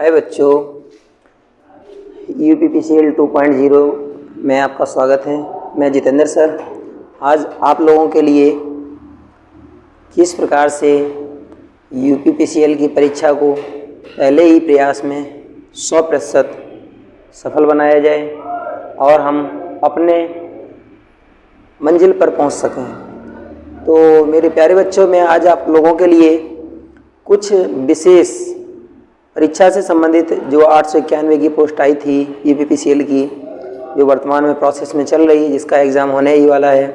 हाय बच्चों, UPPCL 2.0 में आपका स्वागत है। मैं जितेंद्र सर आज आप लोगों के लिए किस प्रकार से UPPCL की परीक्षा को पहले ही प्रयास में 100% सफल बनाया जाए और हम अपने मंजिल पर पहुंच सकें। तो मेरे प्यारे बच्चों, मैं आज आप लोगों के लिए कुछ विशेष परीक्षा से संबंधित जो 891 की पोस्ट आई थी UPPCL की, जो वर्तमान में प्रोसेस में चल रही है, जिसका एग्ज़ाम होने ही वाला है।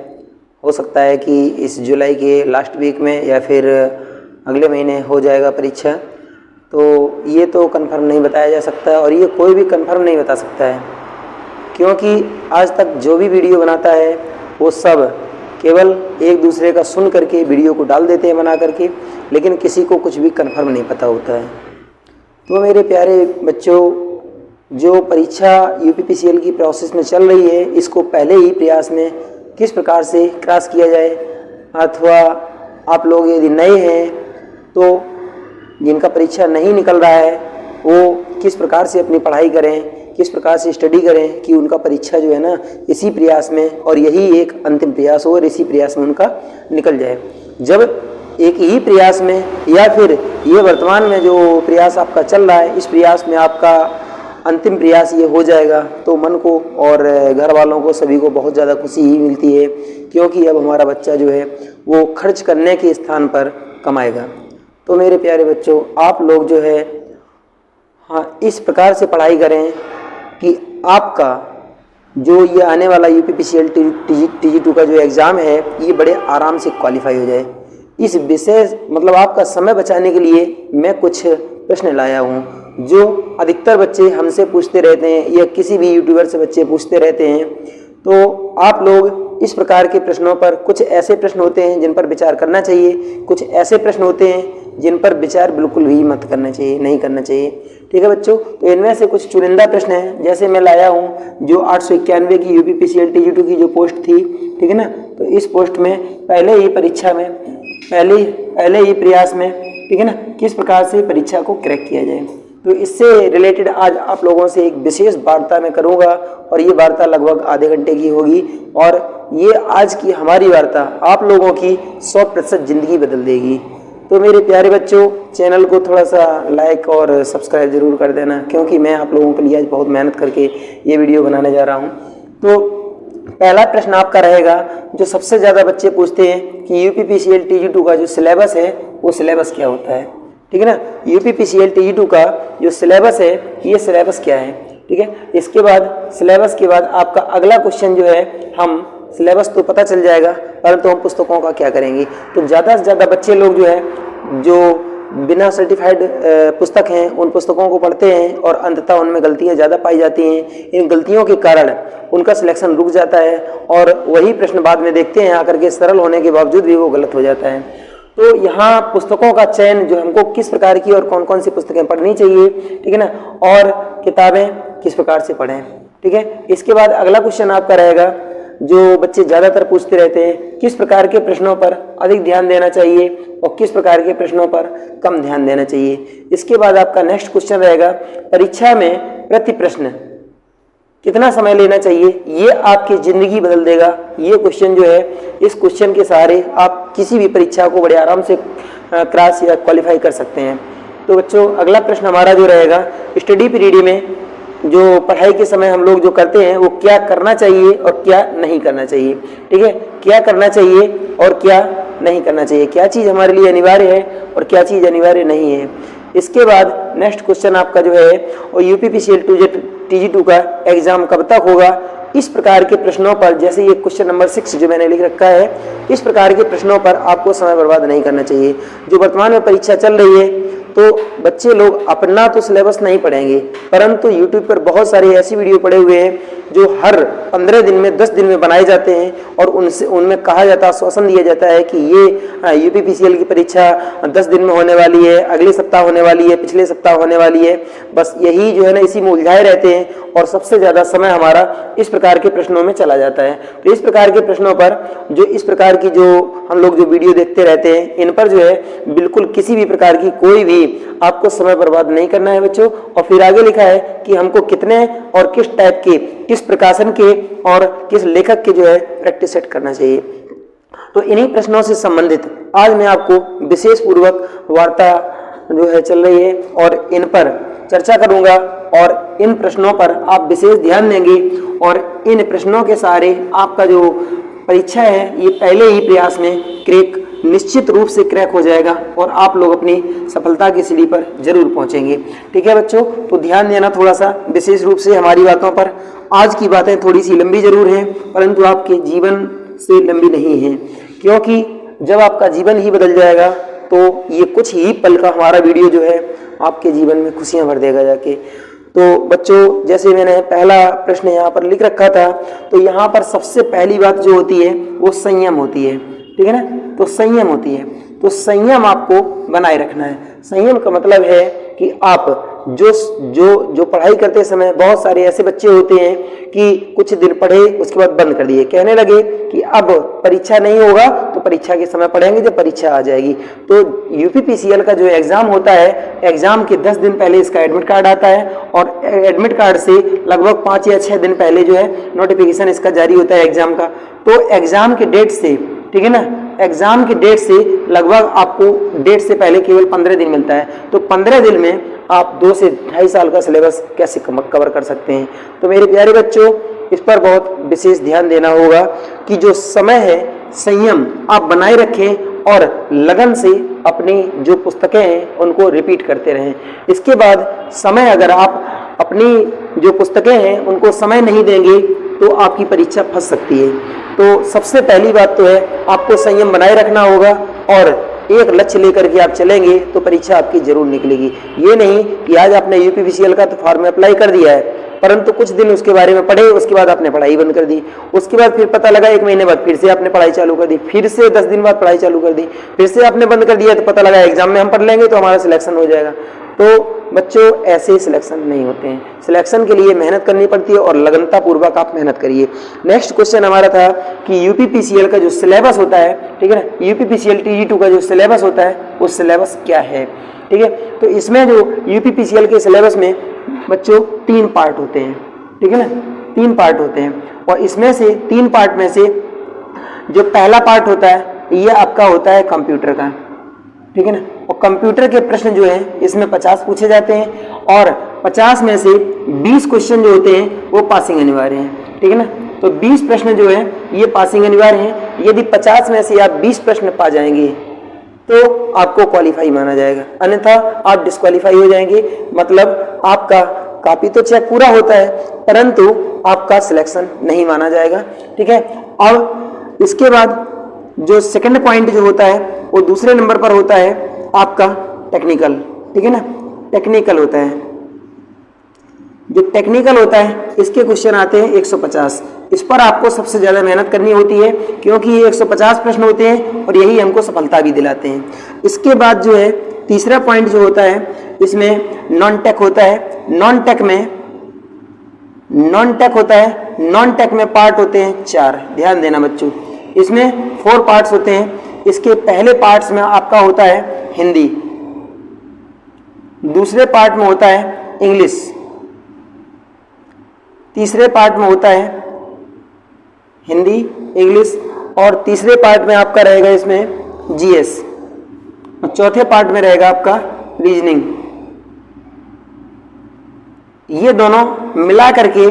हो सकता है कि इस जुलाई के लास्ट वीक में या फिर अगले महीने हो जाएगा परीक्षा। तो ये तो कंफर्म नहीं बताया जा सकता और ये कोई भी कंफर्म नहीं बता सकता है, क्योंकि आज तक जो भी वीडियो बनाता है वो सब केवल एक दूसरे का सुन करके वीडियो को डाल देते हैं बना करके, लेकिन किसी को कुछ भी कंफर्म नहीं पता होता है। तो मेरे प्यारे बच्चों, जो परीक्षा UPPCL की प्रोसेस में चल रही है, इसको पहले ही प्रयास में किस प्रकार से क्रॉस किया जाए, अथवा आप लोग यदि नए हैं तो जिनका परीक्षा नहीं निकल रहा है वो किस प्रकार से अपनी पढ़ाई करें, किस प्रकार से स्टडी करें कि उनका परीक्षा जो है ना इसी प्रयास में, और यही एक अंतिम प्रयास हो और इसी प्रयास में उनका निकल जाए। जब एक ही प्रयास में या फिर ये वर्तमान में जो प्रयास आपका चल रहा है, इस प्रयास में आपका अंतिम प्रयास ये हो जाएगा तो मन को और घर वालों को सभी को बहुत ज़्यादा खुशी ही मिलती है, क्योंकि अब हमारा बच्चा जो है वो खर्च करने के स्थान पर कमाएगा। तो मेरे प्यारे बच्चों, आप लोग जो है इस प्रकार से पढ़ाई करें कि आपका जो ये आने वाला UPPCL TG2 का जो एग्ज़ाम है ये बड़े आराम से क्वालिफाई हो जाए। इस विशेष आपका समय बचाने के लिए मैं कुछ प्रश्न लाया हूँ जो अधिकतर बच्चे हमसे पूछते रहते हैं या किसी भी यूट्यूबर से बच्चे पूछते रहते हैं। तो आप लोग इस प्रकार के प्रश्नों पर, कुछ ऐसे प्रश्न होते हैं जिन पर विचार करना चाहिए, कुछ ऐसे प्रश्न होते हैं जिन पर विचार बिल्कुल भी मत करना चाहिए, नहीं करना चाहिए। ठीक है बच्चों, तो इनमें से कुछ चुनिंदा प्रश्न हैं। जैसे मैं लाया हूँ जो 891 की UPPCL TG2 की जो पोस्ट थी, ठीक है ना, तो इस पोस्ट में पहले ही परीक्षा में पहले ही प्रयास में, ठीक है ना, किस प्रकार से परीक्षा को क्रैक किया जाए। तो इससे रिलेटेड आज आप लोगों से एक विशेष वार्ता मैं करूंगा और ये वार्ता लगभग आधे घंटे की होगी, और ये आज की हमारी वार्ता आप लोगों की 100% ज़िंदगी बदल देगी। तो मेरे प्यारे बच्चों, चैनल को थोड़ा सा लाइक और सब्सक्राइब ज़रूर कर देना, क्योंकि मैं आप लोगों के लिए आज बहुत मेहनत करके ये वीडियो बनाने जा रहा हूँ। तो पहला प्रश्न आपका रहेगा जो सबसे ज़्यादा बच्चे पूछते हैं कि UPPCL TG2 का जो सिलेबस है वो सिलेबस क्या होता है। ठीक है ना, UPPCL TG2 का जो सिलेबस है ये सिलेबस क्या है। ठीक है, इसके बाद सिलेबस के बाद आपका अगला क्वेश्चन जो है, हम सिलेबस तो पता चल जाएगा परंतु हम पुस्तकों का क्या करेंगे। तो ज़्यादा से ज़्यादा बच्चे लोग जो है जो बिना सर्टिफाइड पुस्तक हैं उन पुस्तकों को पढ़ते हैं और अंततः उनमें गलतियां ज़्यादा पाई जाती हैं। इन गलतियों के कारण उनका सिलेक्शन रुक जाता है और वही प्रश्न बाद में देखते हैं आकर के सरल होने के बावजूद भी वो गलत हो जाता है। तो यहाँ पुस्तकों का चयन जो हमको किस प्रकार की और कौन कौन सी पुस्तकें पढ़नी चाहिए, ठीक है ना, और किताबें किस प्रकार से पढ़ें। ठीक है, इसके बाद अगला क्वेश्चन आपका रहेगा जो बच्चे ज़्यादातर पूछते रहते हैं, किस प्रकार के प्रश्नों पर अधिक ध्यान देना चाहिए और किस प्रकार के प्रश्नों पर कम ध्यान देना चाहिए। इसके बाद आपका नेक्स्ट क्वेश्चन रहेगा, परीक्षा में प्रति प्रश्न कितना समय लेना चाहिए, ये आपकी ज़िंदगी बदल देगा। ये क्वेश्चन जो है, इस क्वेश्चन के सहारे आप किसी भी परीक्षा को बड़े आराम से क्रॉस या क्वालिफाई कर सकते हैं। तो बच्चों, अगला प्रश्न हमारा जो रहेगा, स्टडी पीरियड में जो पढ़ाई के समय हम लोग जो करते हैं वो क्या करना चाहिए और क्या नहीं करना चाहिए। ठीक है, क्या करना चाहिए और क्या नहीं करना चाहिए, क्या चीज़ हमारे लिए अनिवार्य है और क्या चीज़ अनिवार्य नहीं है। इसके बाद नेक्स्ट क्वेश्चन आपका जो है और UPPCL TG2 का एग्ज़ाम कब तक होगा। इस प्रकार के प्रश्नों पर, जैसे ये क्वेश्चन नंबर 6 जो मैंने लिख रखा है, इस प्रकार के प्रश्नों पर आपको समय बर्बाद नहीं करना चाहिए। जो वर्तमान में परीक्षा चल रही है तो बच्चे लोग अपना तो सिलेबस नहीं पढ़ेंगे, परंतु YouTube पर बहुत सारी ऐसी वीडियो पड़े हुए हैं जो हर 15 दिन में 10 दिन में बनाए जाते हैं और उनमें कहा जाता है, आश्वासन दिया जाता है कि ये UPPCL की परीक्षा 10 दिन में होने वाली है, अगले सप्ताह होने वाली है, पिछले सप्ताह होने वाली है। बस यही जो है ना, इसी में उलझाए रहते हैं और सबसे ज़्यादा समय हमारा इस प्रकार के प्रश्नों में चला जाता है। तो इस प्रकार के प्रश्नों पर जो इस प्रकार की जो हम लोग जो वीडियो देखते रहते हैं, इन पर जो है बिल्कुल किसी भी प्रकार की कोई भी आपको समय बर्बाद नहीं करना है बच्चों। और फिर आगे लिखा है कि हमको कितने और किस टाइप के, किस प्रकाशन के और किस लेखक के जो है प्रैक्टिस सेट करना चाहिए। तो इन्हीं प्रश्नों से संबंधित आज मैं आपको विशेष पूर्वक वार्ता जो है चल रही है और इन पर चर्चा करूंगा और इन प्रश्नों पर आप विशेष ध्यान देंगे और इन प्रश्नों के सहारे आपका जो परीक्षा है ये पहले ही प्रयास में क्रैक निश्चित रूप से क्रैक हो जाएगा और आप लोग अपनी सफलता की सीढ़ी पर जरूर पहुंचेंगे। ठीक है बच्चों, तो ध्यान देना थोड़ा सा विशेष रूप से हमारी बातों पर। आज की बातें थोड़ी सी लंबी जरूर हैं परंतु आपके जीवन से लंबी नहीं है, क्योंकि जब आपका जीवन ही बदल जाएगा तो ये कुछ ही पल का हमारा वीडियो जो है आपके जीवन में खुशियां भर देगा जाके। तो बच्चों, जैसे मैंने पहला प्रश्न यहाँ पर लिख रखा था, तो यहाँ पर सबसे पहली बात जो होती है वो संयम होती है। ठीक है ना, तो संयम होती है, तो संयम आपको बनाए रखना है। संयम का मतलब है कि आप जो पढ़ाई करते समय बहुत सारे ऐसे बच्चे होते हैं कि कुछ दिन पढ़े उसके बाद बंद कर दिए, कहने लगे कि अब परीक्षा नहीं होगा तो परीक्षा के समय पढ़ेंगे जब परीक्षा आ जाएगी। तो यूपीपीसीएल का जो एग्जाम होता है, एग्जाम के 10 दिन पहले इसका एडमिट कार्ड आता है और एडमिट कार्ड से लगभग 5 या 6 दिन पहले जो है नोटिफिकेशन इसका जारी होता है एग्जाम का। तो एग्जाम के डेट से, ठीक है ना, एग्जाम की डेट से लगभग आपको डेट से पहले केवल 15 दिन मिलता है। तो 15 दिन में आप 2 से 2.5 साल का सिलेबस कैसे कवर कर सकते हैं। तो मेरे प्यारे बच्चों, इस पर बहुत विशेष ध्यान देना होगा कि जो समय है संयम आप बनाए रखें और लगन से अपनी जो पुस्तकें हैं उनको रिपीट करते रहें। इसके बाद समय, अगर आप अपनी जो पुस्तकें हैं उनको समय नहीं देंगे तो आपकी परीक्षा फंस सकती है। तो सबसे पहली बात तो है आपको संयम बनाए रखना होगा और एक लक्ष्य लेकर के आप चलेंगे तो परीक्षा आपकी जरूर निकलेगी। ये नहीं कि आज आपने यूपीपीसीएल का तो फॉर्म अप्लाई कर दिया है परंतु कुछ दिन उसके बारे में पढ़े, उसके बाद आपने पढ़ाई बंद कर दी, उसके बाद फिर पता लगा 1 महीने बाद फिर से आपने पढ़ाई चालू कर दी, फिर से 10 दिन बाद पढ़ाई चालू कर दी, फिर से आपने बंद कर दिया तो पता लगा एग्जाम में हम पढ़ लेंगे तो हमारा सिलेक्शन हो जाएगा। तो बच्चों, ऐसे सिलेक्शन नहीं होते हैं। सिलेक्शन के लिए मेहनत करनी पड़ती है और लगनता पूर्वक आप मेहनत करिए। नेक्स्ट क्वेश्चन हमारा था कि यूपीपीसीएल का जो सिलेबस होता है, ठीक है ना, यूपीपीसीएल TG2 का जो सिलेबस होता है वो सिलेबस क्या है। ठीक है, तो इसमें जो यूपीपीसीएल के सिलेबस में बच्चों 3 पार्ट होते हैं। ठीक है ना, 3 पार्ट होते हैं और इसमें से 3 पार्ट में से जो पहला पार्ट होता है ये आपका होता है कंप्यूटर का। ठीक है ना, और कंप्यूटर के प्रश्न जो हैं इसमें 50 पूछे जाते हैं और 50 में से 20 क्वेश्चन जो होते हैं वो पासिंग अनिवार्य हैं। ठीक है ना, तो 20 प्रश्न जो है ये पासिंग अनिवार्य हैं। यदि 50 में से आप 20 प्रश्न पा जाएंगे तो आपको क्वालिफाई माना जाएगा, अन्यथा आप डिस्क्वालीफाई हो जाएंगे। मतलब आपका कॉपी तो चेक पूरा होता है परंतु आपका सिलेक्शन नहीं माना जाएगा। ठीक है, और इसके बाद जो सेकंड पॉइंट जो होता है वो दूसरे नंबर पर होता है आपका टेक्निकल। ठीक है ना, टेक्निकल होता है। जो टेक्निकल होता है इसके क्वेश्चन आते हैं 150। इस पर आपको सबसे ज्यादा मेहनत करनी होती है क्योंकि ये 150 प्रश्न होते हैं और यही हमको सफलता भी दिलाते हैं। इसके बाद जो है तीसरा पॉइंट जो होता है इसमें नॉन टेक होता है। नॉन टेक होता है, नॉन टेक में पार्ट होते हैं 4। ध्यान देना बच्चों, इसमें 4 पार्ट्स होते हैं। इसके पहले पार्ट्स में आपका होता है हिंदी, दूसरे पार्ट में होता है इंग्लिश, तीसरे पार्ट में होता है हिंदी, इंग्लिश और तीसरे पार्ट में आपका रहेगा इसमें जीएस और चौथे पार्ट में रहेगा आपका रीजनिंग। ये दोनों मिला करके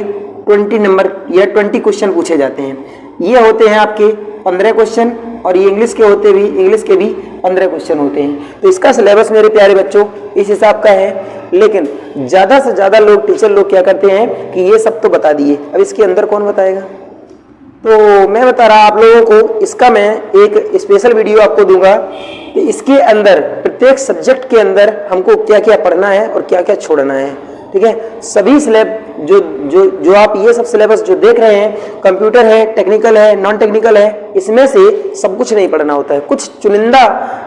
20 नंबर या 20 क्वेश्चन पूछे जाते हैं। ये होते हैं आपके 15 क्वेश्चन और ये इंग्लिश के भी 15 क्वेश्चन होते हैं। तो इसका सिलेबस मेरे प्यारे बच्चों इस हिसाब का है। लेकिन ज़्यादा से ज़्यादा लोग, टीचर लोग क्या करते हैं कि ये सब तो बता दिए, अब इसके अंदर कौन बताएगा। तो मैं बता रहा आप लोगों को, इसका मैं एक स्पेशल वीडियो आपको दूंगा कि इसके अंदर प्रत्येक सब्जेक्ट के अंदर हमको क्या क्या पढ़ना है और क्या क्या छोड़ना है। ठीक है, सभी सिलेब जो आप ये सब सिलेबस जो देख रहे हैं, कंप्यूटर है, टेक्निकल है, नॉन टेक्निकल है, इसमें से सब कुछ नहीं पढ़ना होता है। कुछ चुनिंदा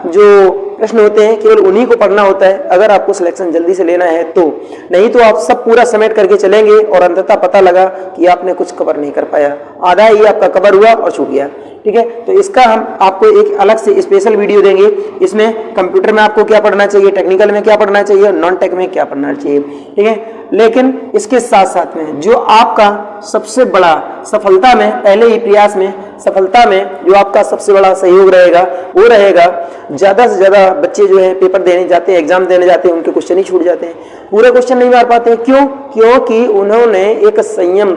जो प्रश्न होते हैं केवल उन्हीं को पढ़ना होता है अगर आपको सिलेक्शन जल्दी से लेना है तो। नहीं तो आप सब पूरा समेट करके चलेंगे और अंततः पता लगा कि आपने कुछ कवर नहीं कर पाया, आधा ही आपका कवर हुआ और छूट गया। ठीक है। तो इसका हम आपको एक अलग से स्पेशल वीडियो देंगे। इसमें कंप्यूटर में आपको क्या पढ़ना चाहिए, टेक्निकल में क्या पढ़ना चाहिए, नॉन टेक में क्या पढ़ना चाहिए, ठीक है। लेकिन इसके साथ साथ में जो आपका सबसे बड़ा सफलता में, पहले ही प्रयास में सफलता में जो आपका सबसे बड़ा सहयोग रहेगा वो रहेगा, ज़्यादा से ज़्यादा बच्चे जो है पेपर देने जाते हैं, एग्जाम देने जाते हैं, उनके क्वेश्चन ही छूट जाते हैं, पूरे क्वेश्चन नहीं मार पाते हैं। क्यों? क्योंकि उन्होंने एक संयम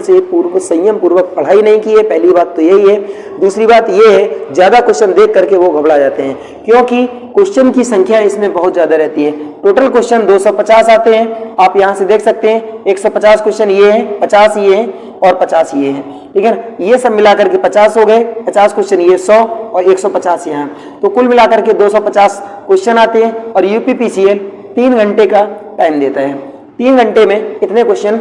पूर्वक पढ़ाई नहीं की है। पहली बात तो यही है। दूसरी बात ये है, ज़्यादा क्वेश्चन देख करके वो घबरा जाते हैं, क्योंकि क्वेश्चन की संख्या इसमें बहुत ज़्यादा रहती है। टोटल क्वेश्चन 250 आते हैं, आप यहाँ से देख सकते हैं। 150 क्वेश्चन ये है, 50 ये है और 50 ये है, ठीक है ना। ये सब मिलाकर के 50 हो गए, 50 क्वेश्चन ये 100 और 150 यहाँ, तो कुल मिलाकर के 250 क्वेश्चन आते हैं। और यूपीपीसीएल 3 घंटे का टाइम देता है। 3 घंटे में इतने क्वेश्चन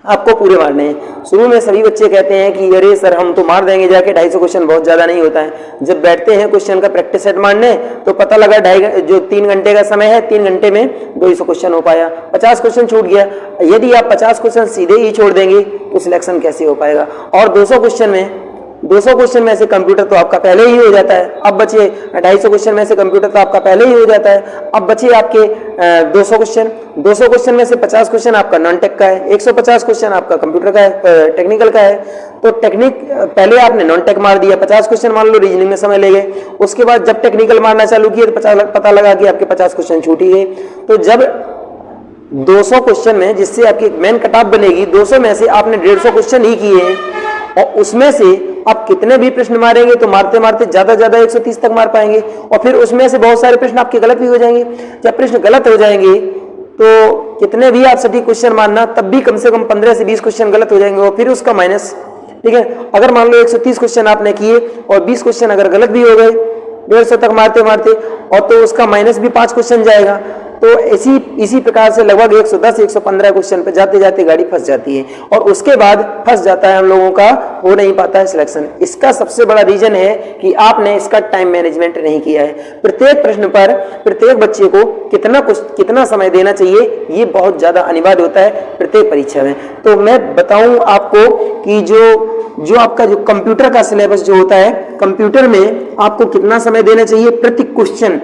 आपको पूरे मारने हैं। शुरू में सभी बच्चे कहते हैं कि अरे सर हम तो मार देंगे जाके, 250 क्वेश्चन बहुत ज़्यादा नहीं होता है। जब बैठते हैं क्वेश्चन का प्रैक्टिस सेट मारने तो पता लगा जो 3 घंटे का समय है, 3 घंटे में 200 क्वेश्चन हो पाया, 50 क्वेश्चन छूट गया। यदि आप 50 क्वेश्चन सीधे ही छोड़ देंगे तो सिलेक्शन कैसे हो पाएगा। और 200 क्वेश्चन में से कंप्यूटर तो आपका पहले ही हो जाता है। अब बचे 250 क्वेश्चन में से कंप्यूटर तो आपका पहले ही हो जाता है। अब बचे आपके 200 क्वेश्चन में से 50 क्वेश्चन आपका नॉन टेक का है, 150 क्वेश्चन आपका कंप्यूटर का है, टेक्निकल का है। तो पहले आपने नॉन टेक मार दिया, 50 क्वेश्चन मान लो रीजनिंग में समय ले गए। उसके बाद जब टेक्निकल मारना चालू किया तो पता लगा कि आपके 50 क्वेश्चन छूट ही गए। तो जब 200 क्वेश्चन में, जिससे आपकी मेन कट ऑफ बनेगी, 200 में से आपने 150 क्वेश्चन ही किए हैं, और उसमें से आप कितने भी प्रश्न मारेंगे तो मारते मारते ज्यादा 130 तक मार पाएंगे। और फिर उसमें से बहुत सारे प्रश्न आपके गलत भी हो जाएंगे। जब प्रश्न गलत हो जाएंगे तो कितने भी आप सटीक क्वेश्चन मारना, तब भी कम से कम 15 से 20 क्वेश्चन गलत हो जाएंगे और फिर उसका माइनस, ठीक है। अगर मान लो 130 क्वेश्चन आपने किए और 20 क्वेश्चन अगर गलत भी हो गए 150 तक मारते मारते, और तो उसका माइनस भी 5 क्वेश्चन जाएगा। तो इसी प्रकार से लगभग 110 115 क्वेश्चन पे जाते जाते गाड़ी फंस जाती है, और उसके बाद फंस जाता है हम लोगों का, हो नहीं पाता है सिलेक्शन। इसका सबसे बड़ा रीजन है कि आपने इसका टाइम मैनेजमेंट नहीं किया है। प्रत्येक प्रश्न पर प्रत्येक बच्चे को कितना समय देना चाहिए, ये बहुत ज्यादा अनिवार्य होता है प्रत्येक परीक्षा में। तो मैं बताऊं आपको कि जो आपका जो कंप्यूटर का सिलेबस जो होता है, कंप्यूटर में आपको कितना समय देना चाहिए प्रति क्वेश्चन।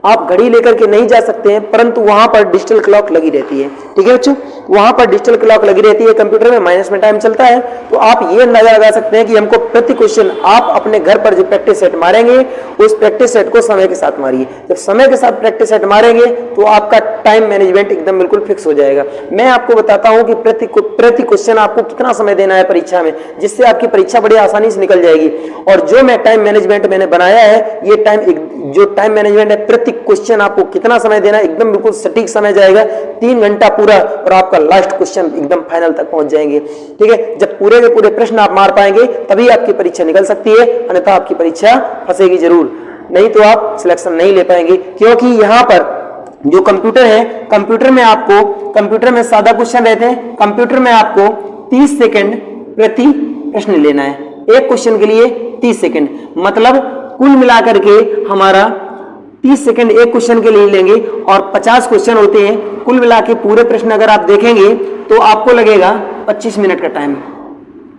आप घड़ी लेकर के नहीं जा सकते हैं, परंतु वहां पर डिजिटल क्लॉक लगी रहती है, ठीक है बच्चों। वहां पर डिजिटल क्लॉक लगी रहती है, कंप्यूटर में माइनस में टाइम चलता है। तो आप ये अंदाजा लगा सकते हैं कि हमको प्रति क्वेश्चन, आप अपने घर पर जो प्रैक्टिस सेट मारेंगे उस प्रैक्टिस सेट को समय के साथ मारिए। जब समय के साथ प्रैक्टिस सेट मारेंगे तो आपका टाइम मैनेजमेंट एकदम बिल्कुल फिक्स हो जाएगा। मैं आपको बताता हूं कि प्रति क्वेश्चन आपको कितना समय देना है परीक्षा में, जिससे आपकी परीक्षा बड़ी आसानी से निकल जाएगी। और जो मैं टाइम मैनेजमेंट मैंने बनाया है, ये टाइम मैनेजमेंट है, प्रति क्वेश्चन आपको कितना समय देना है, एकदम बिल्कुल सटीक समय जाएगा, 3 घंटा पूरा, और आपका लास्ट क्वेश्चन एकदम फाइनल तक पहुंच जाएंगे, ठीक है। जब पूरे के पूरे प्रश्न आप मार पाएंगे तभी आपकी परीक्षा निकल सकती है, अन्यथा आपकी परीक्षा फंसेगी जरूर, नहीं तो आप सिलेक्शन नहीं ले पाएंगे। क्योंकि यहाँ पर जो कंप्यूटर है, कंप्यूटर में सादा क्वेश्चन रहते हैं। कंप्यूटर में आपको 30 सेकंड प्रति प्रश्न लेना है, एक क्वेश्चन के लिए 30 सेकंड, मतलब कुल मिलाकर के हमारा 30 सेकंड एक क्वेश्चन के लिए लेंगे, और 50 क्वेश्चन होते हैं। कुल मिला के पूरे प्रश्न अगर आप देखेंगे तो आपको लगेगा 25 मिनट का टाइम,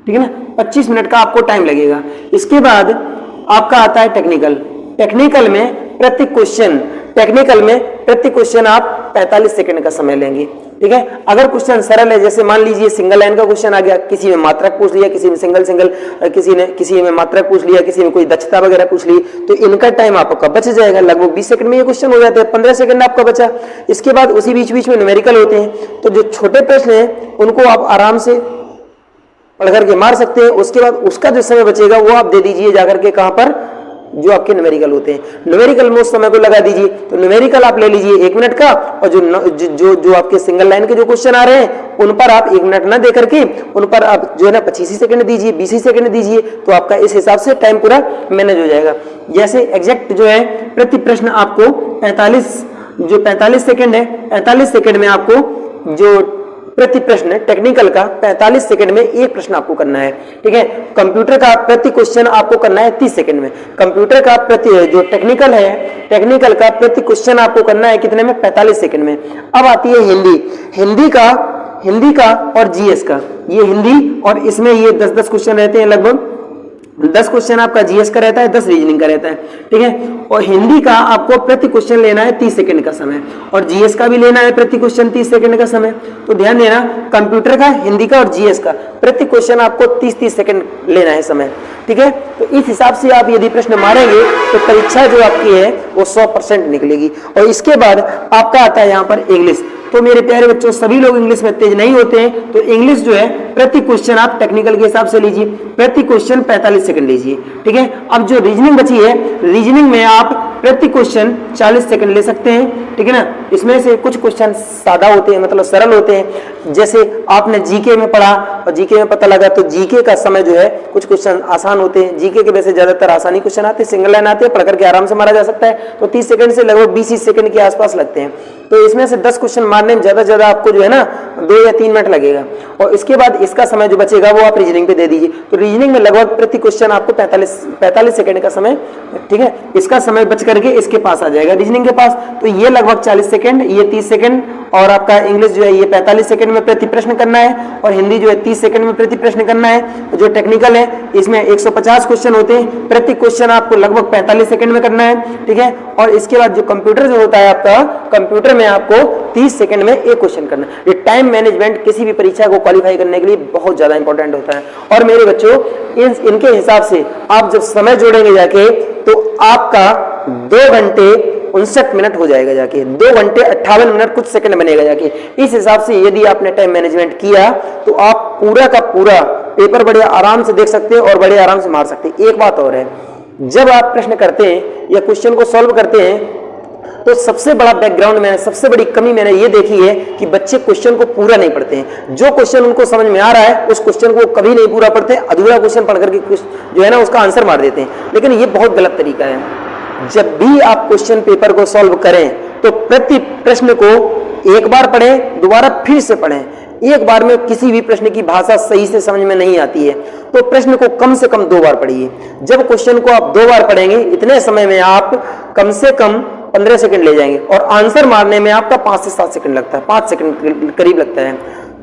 ठीक है ना, 25 मिनट का आपको टाइम लगेगा। इसके बाद आपका आता है टेक्निकल में प्रति क्वेश्चन आप 45 सेकंड का समय लेंगे, ठीक है। अगर क्वेश्चन सरल है, जैसे मान लीजिए सिंगल लाइन का क्वेश्चन आ गया, किसी में मात्रक पूछ लिया, किसी में सिंगल, किसी में मात्रक पूछ लिया, किसी में कोई दक्षता वगैरह पूछ ली, तो इनका टाइम आपका बच जाएगा। लगभग 20 सेकंड में ये क्वेश्चन हो जाते हैं, 15 सेकंड आपका बचा। इसके बाद उसी बीच में न्यूमेरिकल होते हैं, तो जो छोटे प्रश्न हैं उनको आप आराम से पढ़ करके मार सकते हैं। उसके बाद उसका जो समय बचेगा वो आप दे दीजिए जाकर के, कहां पर, जो आपके न्यूमेरिकल होते हैं, न्यूमेरिकल में उस समय को लगा दीजिए। तो न्यूमेरिकल आप ले लीजिए 1 मिनट का, और जो आपके सिंगल लाइन के जो क्वेश्चन आ रहे हैं उन पर आप 1 मिनट ना दे करके उन पर आप जो है ना 25 सेकंड दीजिए, 20 सेकंड दीजिए, तो आपका इस हिसाब से टाइम पूरा मैनेज हो जाएगा। जैसे एग्जैक्ट जो है प्रति प्रश्न आपको 45 सेकंड है, 45 सेकंड में आपको जो प्रति प्रश्न टेक्निकल का 45 सेकंड में एक प्रश्न आपको करना है, ठीक है। कंप्यूटर का प्रति क्वेश्चन आपको करना है 30 सेकंड में। कंप्यूटर का प्रति जो टेक्निकल का प्रति क्वेश्चन आपको करना है कितने में, 45 सेकंड में। अब आती है हिंदी का और जीएस का। ये हिंदी, और इसमें ये 10-10 क्वेश्चन रहते हैं, लगभग 10 क्वेश्चन आपका जीएस का रहता है, 10 रीजनिंग का रहता है, ठीक है। और हिंदी का आपको प्रति क्वेश्चन लेना है 30 सेकंड का समय, और जीएस का भी लेना है प्रति क्वेश्चन 30 सेकंड का समय। तो ध्यान देना, कंप्यूटर का, हिंदी का और जीएस का प्रति क्वेश्चन आपको 30-30 सेकंड लेना है समय, ठीक है। तो इस हिसाब से आप यदि प्रश्न मारेंगे तो परीक्षा जो आपकी है वो 100% निकलेगी। और इसके बाद आपका आता है यहाँ पर इंग्लिश। तो मेरे प्यारे बच्चों, सभी लोग इंग्लिश में तेज नहीं होते हैं, तो इंग्लिश जो है प्रति क्वेश्चन आप टेक्निकल के हिसाब से लीजिए, प्रति क्वेश्चन 45 सेकंड लीजिए, ठीक है। अब जो रीजनिंग बची है, रीजनिंग में आप प्रति क्वेश्चन 40 सेकंड ले सकते हैं, ठीक है ना। इसमें से कुछ क्वेश्चन सादा होते हैं, मतलब सरल होते हैं, जैसे आपने जीके में पढ़ा और जीके में पता लगा, तो जीके का समय जो है कुछ क्वेश्चन आसान होते हैं। जीके के वैसे ज्यादातर आसानी क्वेश्चन आते हैं, सिंगल लाइन आते हैं, पढ़ करके आराम से मारा जा सकता है। तो 30 सेकंड से लगभग 20 सेकंड के आसपास लगते हैं। तो इसमें से 10 क्वेश्चन मारने में ज्यादा ज्यादा आपको जो है ना 2 या 3 मिनट लगेगा। और इसके बाद इसका समय जो बचेगा वो आप रीजनिंग पे दे दीजिए। तो रीजनिंग में लगभग प्रति क्वेश्चन आपको 45 सेकंड का समय, ठीक है, इसका समय बच करके इसके पास आ जाएगा, रीजनिंग के पास। तो ये लगभग 40 सेकंड, ये 30 सेकंड, और आपका इंग्लिश जो है ये 45 सेकंड में प्रति प्रश्न करना है, और हिंदी जो है 30 सेकंड में प्रति प्रश्न करना है। जो टेक्निकल है इसमें 150 क्वेश्चन होते हैं, प्रति क्वेश्चन आपको लगभग 45 सेकंड में करना है, ठीक है। और इसके बाद जो कंप्यूटर जो होता है आपका, कंप्यूटर में आपको 30 सेकंड में एक क्वेश्चन करना है। ये टाइम मैनेजमेंट किसी भी परीक्षा को क्वालिफाई करने के लिए बहुत ज्यादा इंपॉर्टेंट होता है। और मेरे बच्चों, इनके हिसाब से आप जब समय जोड़ेंगे जाके, तो आपका 2 घंटे 59 मिनट हो जाएगा जाके, 2 घंटे 58 मिनट कुछ सेकंड बनेगा जाके। इस हिसाब से यदि आपने टाइम मैनेजमेंट किया तो आप पूरा का पूरा पेपर बड़े आराम से देख सकते हैं और बड़े आराम से मार सकते हैं। एक बात और है, जब आप प्रश्न करते हैं या क्वेश्चन को सॉल्व करते हैं, तो सबसे बड़ा बैकग्राउंड में, सबसे बड़ी कमी मैंने ये देखी है कि बच्चे क्वेश्चन को पूरा नहीं पढ़ते हैं। जो क्वेश्चन उनको समझ में आ रहा है उस क्वेश्चन को कभी नहीं पूरा पढ़ते, अधूरा क्वेश्चन पढ़ करके जो है ना उसका आंसर मार देते हैं। लेकिन ये बहुत गलत तरीका है। जब भी आप क्वेश्चन पेपर को सॉल्व करें तो प्रति प्रश्न को एक बार पढ़ें, दोबारा फिर से पढ़ें। एक बार में किसी भी प्रश्न की भाषा सही से समझ में नहीं आती है, तो प्रश्न को कम से कम 2 बार पढ़िए। जब क्वेश्चन को आप 2 बार पढ़ेंगे, इतने समय में आप कम से कम 15 सेकंड ले जाएंगे, और आंसर मारने में आपका 5 से 7 सेकंड लगता है, 5 सेकंड करीब लगता है।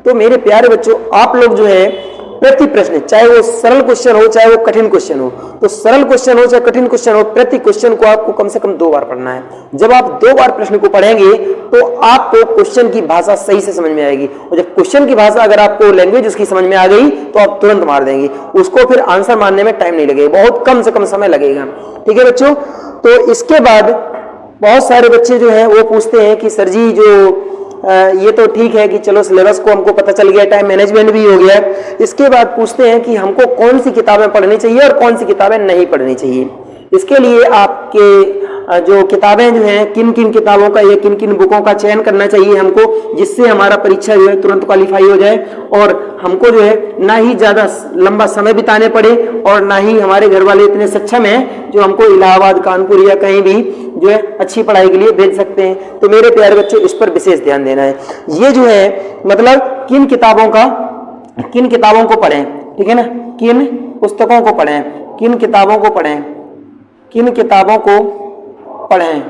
तो मेरे प्यारे बच्चों, आप लोग जो है प्रति प्रश्न, चाहे वो सरल क्वेश्चन हो चाहे वो कठिन क्वेश्चन हो, तो सरल क्वेश्चन हो चाहे कठिन क्वेश्चन हो, प्रति क्वेश्चन को आपको कम से कम 2 बार पढ़ना है। जब आप 2 बार प्रश्न को पढ़ेंगे तो आपको क्वेश्चन की भाषा सही से समझ में आएगी, और जब क्वेश्चन की भाषा, अगर आपको लैंग्वेज उसकी समझ में आ गई तो आप तुरंत मार देंगे उसको, फिर आंसर मारने में टाइम नहीं लगेगा, बहुत कम से कम समय लगेगा, ठीक है बच्चों। तो इसके बाद बहुत सारे बच्चे जो है वो पूछते हैं कि सर जी, जो ये तो ठीक है कि चलो सिलेबस को हमको पता चल गया, टाइम मैनेजमेंट भी हो गया, इसके बाद पूछते हैं कि हमको कौन सी किताबें पढ़नी चाहिए और कौन सी किताबें नहीं पढ़नी चाहिए। इसके लिए आपके जो किताबें जो हैं, किन किन किताबों का या किन किन बुकों का चयन करना चाहिए हमको, जिससे हमारा परीक्षा जो है तुरंत क्वालिफाई हो जाए, और हमको जो है ना ही ज्यादा लंबा समय बिताने पड़े, और ना ही हमारे घर वाले इतने सक्षम हैं जो हमको इलाहाबाद, कानपुर या कहीं भी जो है अच्छी पढ़ाई के लिए भेज सकते हैं। तो मेरे प्यारे बच्चों, इस पर विशेष ध्यान देना है। ये जो है मतलब किन किताबों को पढ़ें, ठीक है ना, किन पुस्तकों को पढ़ें, किन किताबों को पढ़ें, किन किताबों को पढ़ें।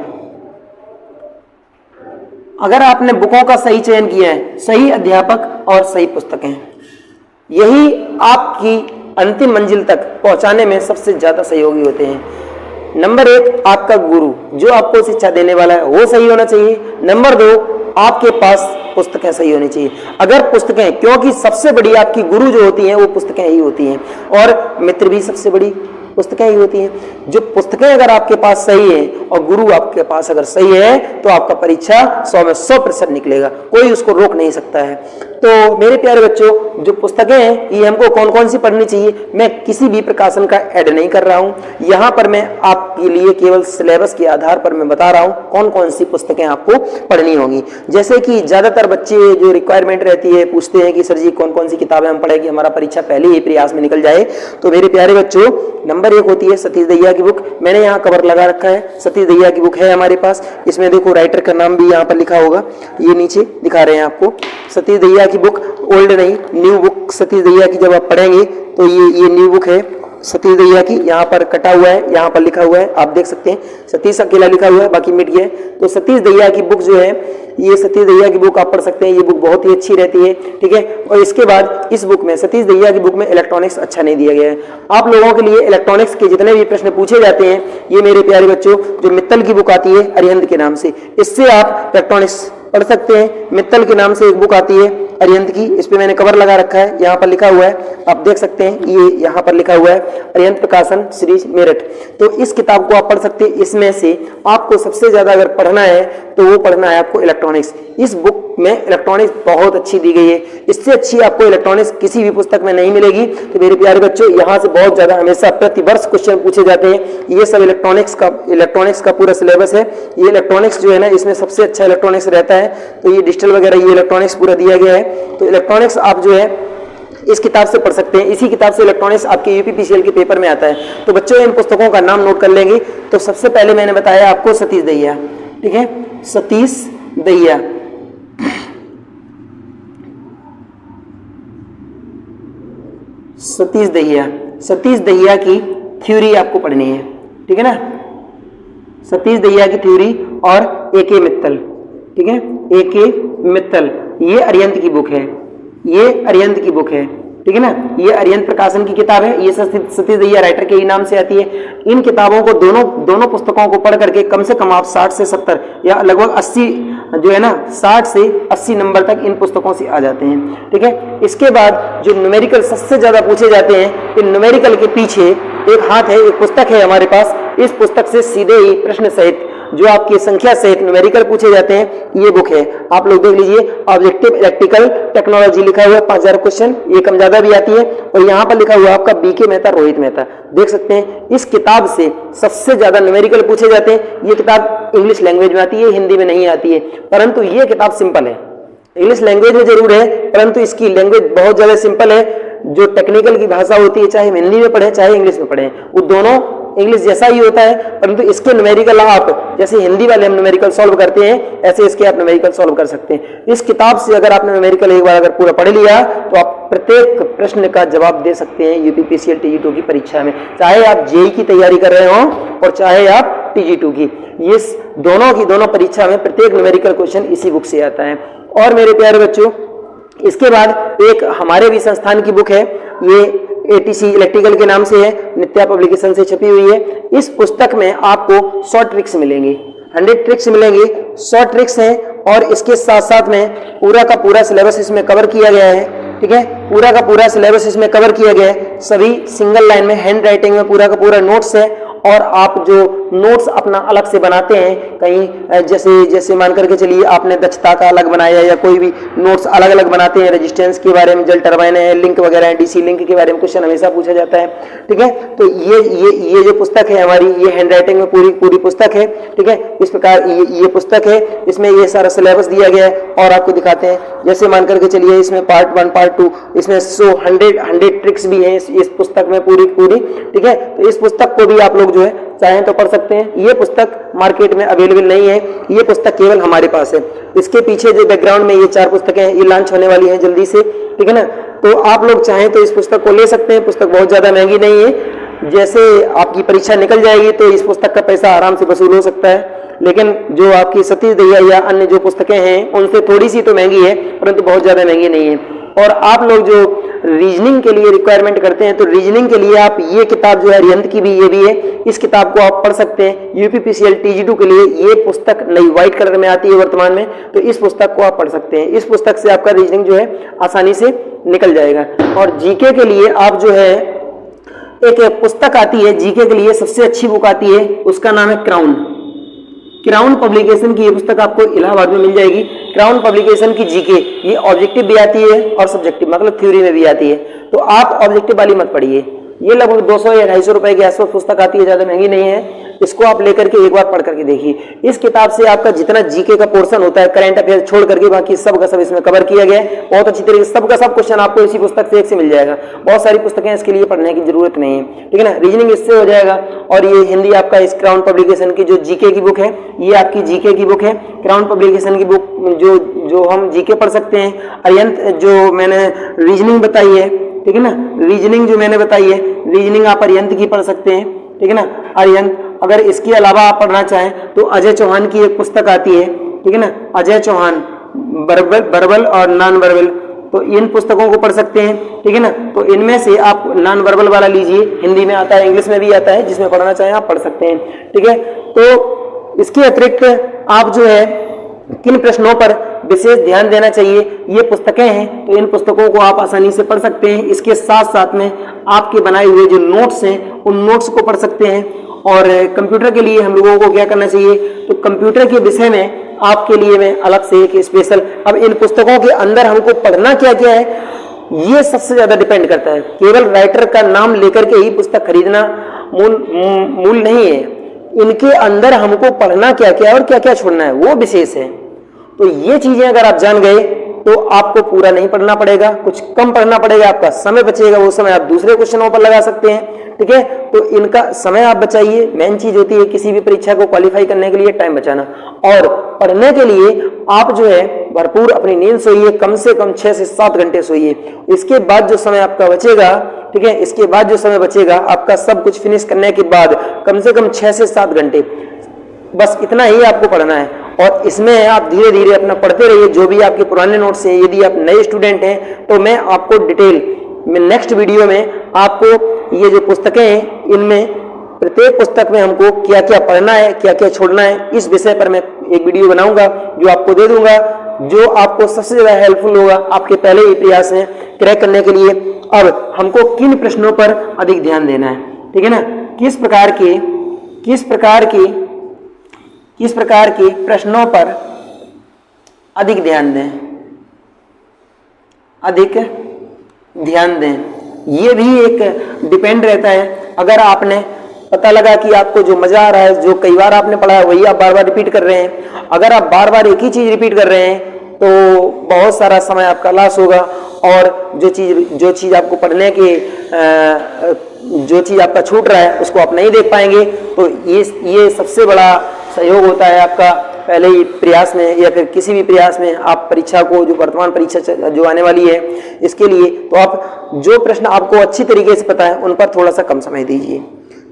अगर आपने बुकों का सही चयन किया है, सही अध्यापक और सही पुस्तकें, यही आपकी अंतिम मंजिल तक पहुंचाने में सबसे ज्यादा सहयोगी होते हैं। नंबर 1, आपका गुरु जो आपको शिक्षा देने वाला है वो सही होना चाहिए। नंबर 2, आपके पास पुस्तकें सही होनी चाहिए। अगर पुस्तकें, क्योंकि सबसे बड़ी आपकी गुरु जो होती हैं वो पुस्तकें ही होती हैं, और मित्र भी सबसे बड़ी पुस्तकें ही होती हैं। जो पुस्तकें अगर आपके पास सही है और गुरु आपके पास अगर सही है, तो आपका परीक्षा 100 में 100% निकलेगा, कोई उसको रोक नहीं सकता है। तो मेरे प्यारे बच्चों, जो पुस्तकें हैं ये हमको कौन कौन सी पढ़नी चाहिए, मैं किसी भी प्रकाशन का ऐड नहीं कर रहा हूं, यहाँ पर मैं आपके लिए केवल सिलेबस के आधार पर मैं बता रहा हूं कौन कौन सी पुस्तकें आपको पढ़नी होंगी। जैसे कि ज्यादातर बच्चे जो रिक्वायरमेंट रहती है, पूछते हैं कि सर जी कौन कौन सी किताबें हम पढ़ें कि हमारा परीक्षा पहले ही प्रयास में निकल जाए। तो मेरे प्यारे बच्चों, नंबर 1 होती है सतीश दहिया की बुक। मैंने यहाँ कवर लगा रखा है, सतीश दहिया की बुक है हमारे पास। इसमें देखो राइटर का नाम भी यहाँ पर लिखा होगा, ये नीचे दिखा रहे हैं आपको। सतीश दहिया की बुक, ओल्ड नहीं न्यू बुक सतीश दहिया की जब आप पढ़ेंगे तो ये न्यू बुक है, सतीश दहिया की, यहाँ पर कटा हुआ है, यहाँ पर लिखा हुआ है, आप देख सकते हैं सतीश अकेला लिखा हुआ है, बाकी मिट गया है। तो सतीश दहिया की बुक जो है, ये सतीश दहिया की बुक आप पढ़ सकते हैं, ये बुक बहुत ही अच्छी रहती है, ठीक है। और इसके बाद इस बुक में, सतीश दहिया की बुक में इलेक्ट्रॉनिक्स अच्छा नहीं दिया गया है। आप लोगों के लिए इलेक्ट्रॉनिक्स के जितने भी प्रश्न पूछे जाते हैं, ये मेरे प्यारे बच्चों जो मित्तल की बुक आती है अरिहंत के नाम से, इससे आप इलेक्ट्रॉनिक्स पढ़ सकते हैं। मित्तल के नाम से एक बुक आती है अरिहंत की, इस पे मैंने कवर लगा रखा है, यहाँ पर लिखा हुआ है, आप देख सकते हैं, ये यहाँ पर लिखा हुआ है अरिहंत प्रकाशन सीरीज मेरठ। तो इस किताब को आप पढ़ सकते हैं। इसमें से आपको सबसे ज्यादा अगर पढ़ना है तो वो पढ़ना है आपको इलेक्ट्रॉनिक्स। इस बुक में इलेक्ट्रॉनिक्स बहुत अच्छी दी गई है, इससे अच्छी आपको इलेक्ट्रॉनिक्स किसी भी पुस्तक में नहीं मिलेगी। तो मेरे प्यारे बच्चों, यहाँ से बहुत ज्यादा हमेशा प्रतिवर्ष क्वेश्चन पूछे जाते हैं। ये सब इलेक्ट्रॉनिक्स का पूरा सिलेबस है। ये इलेक्ट्रॉनिक्स जो है ना, इसमें सबसे अच्छा इलेक्ट्रॉनिक्स रहता है। तो ये डिजिटल वगैरह, ये इलेक्ट्रॉनिक्स पूरा दिया गया है। तो इलेक्ट्रॉनिक्स आप जो है इस किताब से पढ़ सकते हैं। इसी किताब से इलेक्ट्रॉनिक्स आपके यूपीपीसीएल के पेपर में आता है। तो बच्चों इन पुस्तकों का नाम नोट कर लेंगे। तो सबसे पहले मैंने बताया आपको सतीश दहिया, ठीक है, सतीश दहिया। सतीश दहिया की थ्योरी आपको पढ़नी है, ठीक है ना। सतीश दहिया की थ्योरी और ए.के. मित्तल, ठीक है, ए.के. मित्तल, ये अरिहंत की बुक है, ठीक है ना। ये अरिहंत प्रकाशन की किताब है। ये सतीश दहिया राइटर के ही नाम से आती है। इन किताबों को दोनों पुस्तकों को पढ़ करके कम से कम आप 60 से 70 या लगभग 80 जो है ना 60 से 80 नंबर तक इन पुस्तकों से आ जाते हैं, ठीक है। इसके बाद जो न्यूमेरिकल सबसे ज्यादा पूछे जाते हैं, इन न्यूमेरिकल के पीछे एक हाथ है, एक पुस्तक है हमारे पास। इस पुस्तक से सीधे ही प्रश्न सहित जो आपकी संख्या सहित न्यूमेरिकल पूछे जाते हैं, ये बुक है। आप लोग देख लीजिए, ऑब्जेक्टिव इलेक्ट्रिकल टेक्नोलॉजी लिखा हुआ है, 5000 क्वेश्चन, ये कम ज्यादा भी आती है। और यहाँ पर लिखा हुआ है आपका बीके मेहता, रोहित मेहता, देख सकते हैं। इस किताब से सबसे ज्यादा न्यूमेरिकल पूछे जाते हैं। ये किताब इंग्लिश लैंग्वेज में आती है, हिंदी में नहीं आती है, परंतु ये किताब सिंपल है। इंग्लिश लैंग्वेज में जरूर है, परंतु इसकी लैंग्वेज बहुत ज्यादा सिंपल है। जो टेक्निकल की भाषा होती है, चाहे हिंदी में पढ़े चाहे इंग्लिश में पढ़े, वो दोनों इंग्लिश जैसा ही होता है, परंतु इसके न्यूमेरिकल आप जैसे हिंदी वाले हम न्यूमेरिकल सॉल्व करते हैं, ऐसे इसके आप न्यूमेरिकल सॉल्व कर सकते हैं। इस किताब से अगर आपने न्यूमेरिकल एक बार अगर पूरा पढ़ लिया तो आप प्रत्येक प्रश्न का जवाब दे सकते हैं यूपीपीसीएल टीजी2 की परीक्षा में, चाहे आप जेईई की तैयारी कर रहे हो और चाहे आप टीजी2 की। ये दोनों परीक्षा में प्रत्येक न्यूमेरिकल क्वेश्चन इसी बुक से आता है। और मेरे प्यारे बच्चों, इसके बाद एक हमारे भी संस्थान की बुक है, ये एटीसी इलेक्ट्रिकल के नाम से है, नित्या पब्लिकेशन से छपी हुई है। इस पुस्तक में आपको शॉर्ट ट्रिक्स मिलेंगे, 100 ट्रिक्स मिलेंगे, शॉर्ट ट्रिक्स हैं। और इसके साथ साथ में पूरा का पूरा सिलेबस इसमें कवर किया गया है, ठीक है, पूरा का पूरा सिलेबस इसमें कवर किया गया है। सभी सिंगल लाइन में हैंड राइटिंग में पूरा का पूरा नोट्स है। और आप जो नोट्स अपना अलग से बनाते हैं, कहीं जैसे मान करके चलिए आपने दक्षता का अलग बनाया या कोई भी नोट्स अलग अलग बनाते हैं, रेजिस्टेंस के बारे में, जल टरबाइन है, लिंक वगैरह है, डीसी लिंक के बारे में क्वेश्चन हमेशा पूछा जाता है, ठीक है। तो ये जो पुस्तक है हमारी, ये हैंड राइटिंग में पूरी पुस्तक है, ठीक है। इस प्रकार ये पुस्तक है, इसमें ये सारा सिलेबस दिया गया है और आपको दिखाते हैं। जैसे मान करके चलिए इसमें पार्ट 1 पार्ट 2, इसमें 100 ट्रिक्स भी हैं इस पुस्तक में पूरी, ठीक है। तो इस पुस्तक को भी आप लोग जो है चाहें तो पढ़ सकते हैं। ये पुस्तक मार्केट में अवेलेबल नहीं है, ये पुस्तक केवल हमारे पास है। इसके पीछे जो बैकग्राउंड में ये 4 पुस्तकें हैं, ये लॉन्च होने वाली हैं जल्दी से, ठीक है ना। तो आप लोग चाहें तो इस पुस्तक को ले सकते हैं। पुस्तक बहुत ज्यादा महंगी नहीं है, जैसे आपकी परीक्षा निकल जाएगी तो इस पुस्तक का पैसा आराम से वसूल हो सकता है। लेकिन जो आपकी सतीश दहिया या अन्य जो पुस्तकें हैं उनसे थोड़ी सी तो महंगी है, परंतु बहुत ज्यादा महंगी नहीं है। और आप लोग जो रीजनिंग के लिए रिक्वायरमेंट करते हैं, तो रीजनिंग के लिए आप ये किताब जो है अरिहंत की भी, ये भी है, इस किताब को आप पढ़ सकते हैं। यूपीपीसीएल टीजी2 के लिए ये पुस्तक नई व्हाइट कलर में आती है वर्तमान में, तो इस पुस्तक को आप पढ़ सकते हैं। इस पुस्तक से आपका रीजनिंग जो है आसानी से निकल जाएगा। और जीके के लिए आप जो है एक पुस्तक आती है, जीके के लिए सबसे अच्छी बुक आती है, उसका नाम है क्राउन पब्लिकेशन की ये पुस्तक आपको इलाहाबाद में मिल जाएगी। क्राउन पब्लिकेशन की जीके, ये ऑब्जेक्टिव भी आती है और सब्जेक्टिव मतलब थ्योरी में भी आती है। तो आप ऑब्जेक्टिव वाली मत पढ़िए, ये लगभग 200 या 250 रुपए के आसपास पुस्तक आती है, ज्यादा महंगी नहीं है। इसको आप लेकर के एक बार पढ़ करके देखिए। इस किताब से आपका जितना जीके का पोर्शन होता है, करंट अफेयर छोड़ करके बाकी सब का सब इसमें कवर किया गया है। बहुत अच्छी तरीके से सब का सब क्वेश्चन आपको इसी पुस्तक से एक से मिल जाएगा। बहुत सारी पुस्तकें इसके लिए पढ़ने की जरूरत नहीं है, ठीक है ना। रीजनिंग इससे हो जाएगा। और ये हिंदी आपका इस क्राउन पब्लिकेशन की जो जीके की बुक है, ये आपकी जीके की बुक है। क्राउन पब्लिकेशन की बुक जो हम जीके पढ़ सकते हैं। अरिहंत जो मैंने रीजनिंग बताई है, ठीक है ना। रीजनिंग जो मैंने बताई है, रीजनिंग आप अरिहंत की पढ़ सकते हैं, ठीक है ना, अरिहंत। अगर इसके अलावा आप पढ़ना चाहें तो अजय चौहान की एक पुस्तक आती है, ठीक है ना, अजय चौहान, वर्बल और नॉन वर्बल, तो इन पुस्तकों को पढ़ सकते हैं, ठीक है ना। तो इनमें से आप नॉन वर्बल वाला लीजिए, हिंदी में आता है, इंग्लिश में भी आता है, जिसमें पढ़ना चाहें आप पढ़ सकते हैं, ठीक है। तो इसके अतिरिक्त आप जो है किन प्रश्नों पर विशेष ध्यान देना चाहिए, ये पुस्तकें हैं, तो इन पुस्तकों को आप आसानी से पढ़ सकते हैं। इसके साथ साथ में आपके बनाए हुए जो नोट्स हैं उन नोट्स को पढ़ सकते हैं। और कंप्यूटर के लिए हम लोगों को क्या करना चाहिए, तो कंप्यूटर के विषय में आपके लिए मैं अलग से एक स्पेशल, अब इन पुस्तकों के अंदर हमको पढ़ना क्या क्या है ये सबसे ज्यादा डिपेंड करता है। केवल राइटर का नाम लेकर के ही पुस्तक खरीदना मूल नहीं है, इनके अंदर हमको पढ़ना क्या क्या और क्या क्या छोड़ना है वो विशेष है। तो ये चीजें अगर आप जान गए तो आपको पूरा नहीं पढ़ना पड़ेगा, कुछ कम पढ़ना पड़ेगा, आपका समय बचेगा, वो समय आप दूसरे क्वेश्चनों पर लगा सकते हैं, ठीक है। तो इनका समय आप बचाइए, मेन चीज होती है किसी भी परीक्षा को क्वालिफाई करने के लिए टाइम बचाना। और पढ़ने के लिए आप जो है भरपूर अपनी नींद सोइए, कम से कम 6 से 7 घंटे सोइए। इसके बाद जो समय आपका बचेगा, ठीक है, इसके बाद जो समय बचेगा आपका सब कुछ फिनिश करने के बाद कम से कम 6 से 7 घंटे, बस इतना ही आपको पढ़ना है। और इसमें आप धीरे धीरे अपना पढ़ते रहिए, जो भी आपके पुराने नोट्स हैं। यदि आप नए स्टूडेंट हैं तो मैं आपको डिटेल में नेक्स्ट वीडियो में आपको ये जो पुस्तकें हैं इनमें प्रत्येक पुस्तक में हमको क्या क्या पढ़ना है, क्या क्या छोड़ना है, इस विषय पर मैं एक वीडियो बनाऊंगा जो आपको दे दूंगा, जो आपको सबसे ज्यादा हेल्पफुल होगा आपके पहले ही प्रयास में क्रैक करने के लिए। अब हमको किन प्रश्नों पर अधिक ध्यान देना है, ठीक है ना, किस प्रकार के प्रश्नों पर अधिक ध्यान दें, ये भी एक डिपेंड रहता है। अगर आपने पता लगा कि आपको जो मजा आ रहा है, जो कई बार आपने पढ़ा है वही आप बार बार रिपीट कर रहे हैं, अगर आप बार बार एक ही चीज रिपीट कर रहे हैं तो बहुत सारा समय आपका लॉस होगा। और जो चीज आपको पढ़ने के जो चीज आपका छूट रहा है उसको आप नहीं देख पाएंगे। तो ये सबसे बड़ा सहयोग होता है आपका पहले ही प्रयास में या फिर किसी भी प्रयास में आप परीक्षा को, जो वर्तमान परीक्षा जो आने वाली है इसके लिए, तो आप जो प्रश्न आपको अच्छी तरीके से पता है उन पर थोड़ा सा कम समय दीजिए,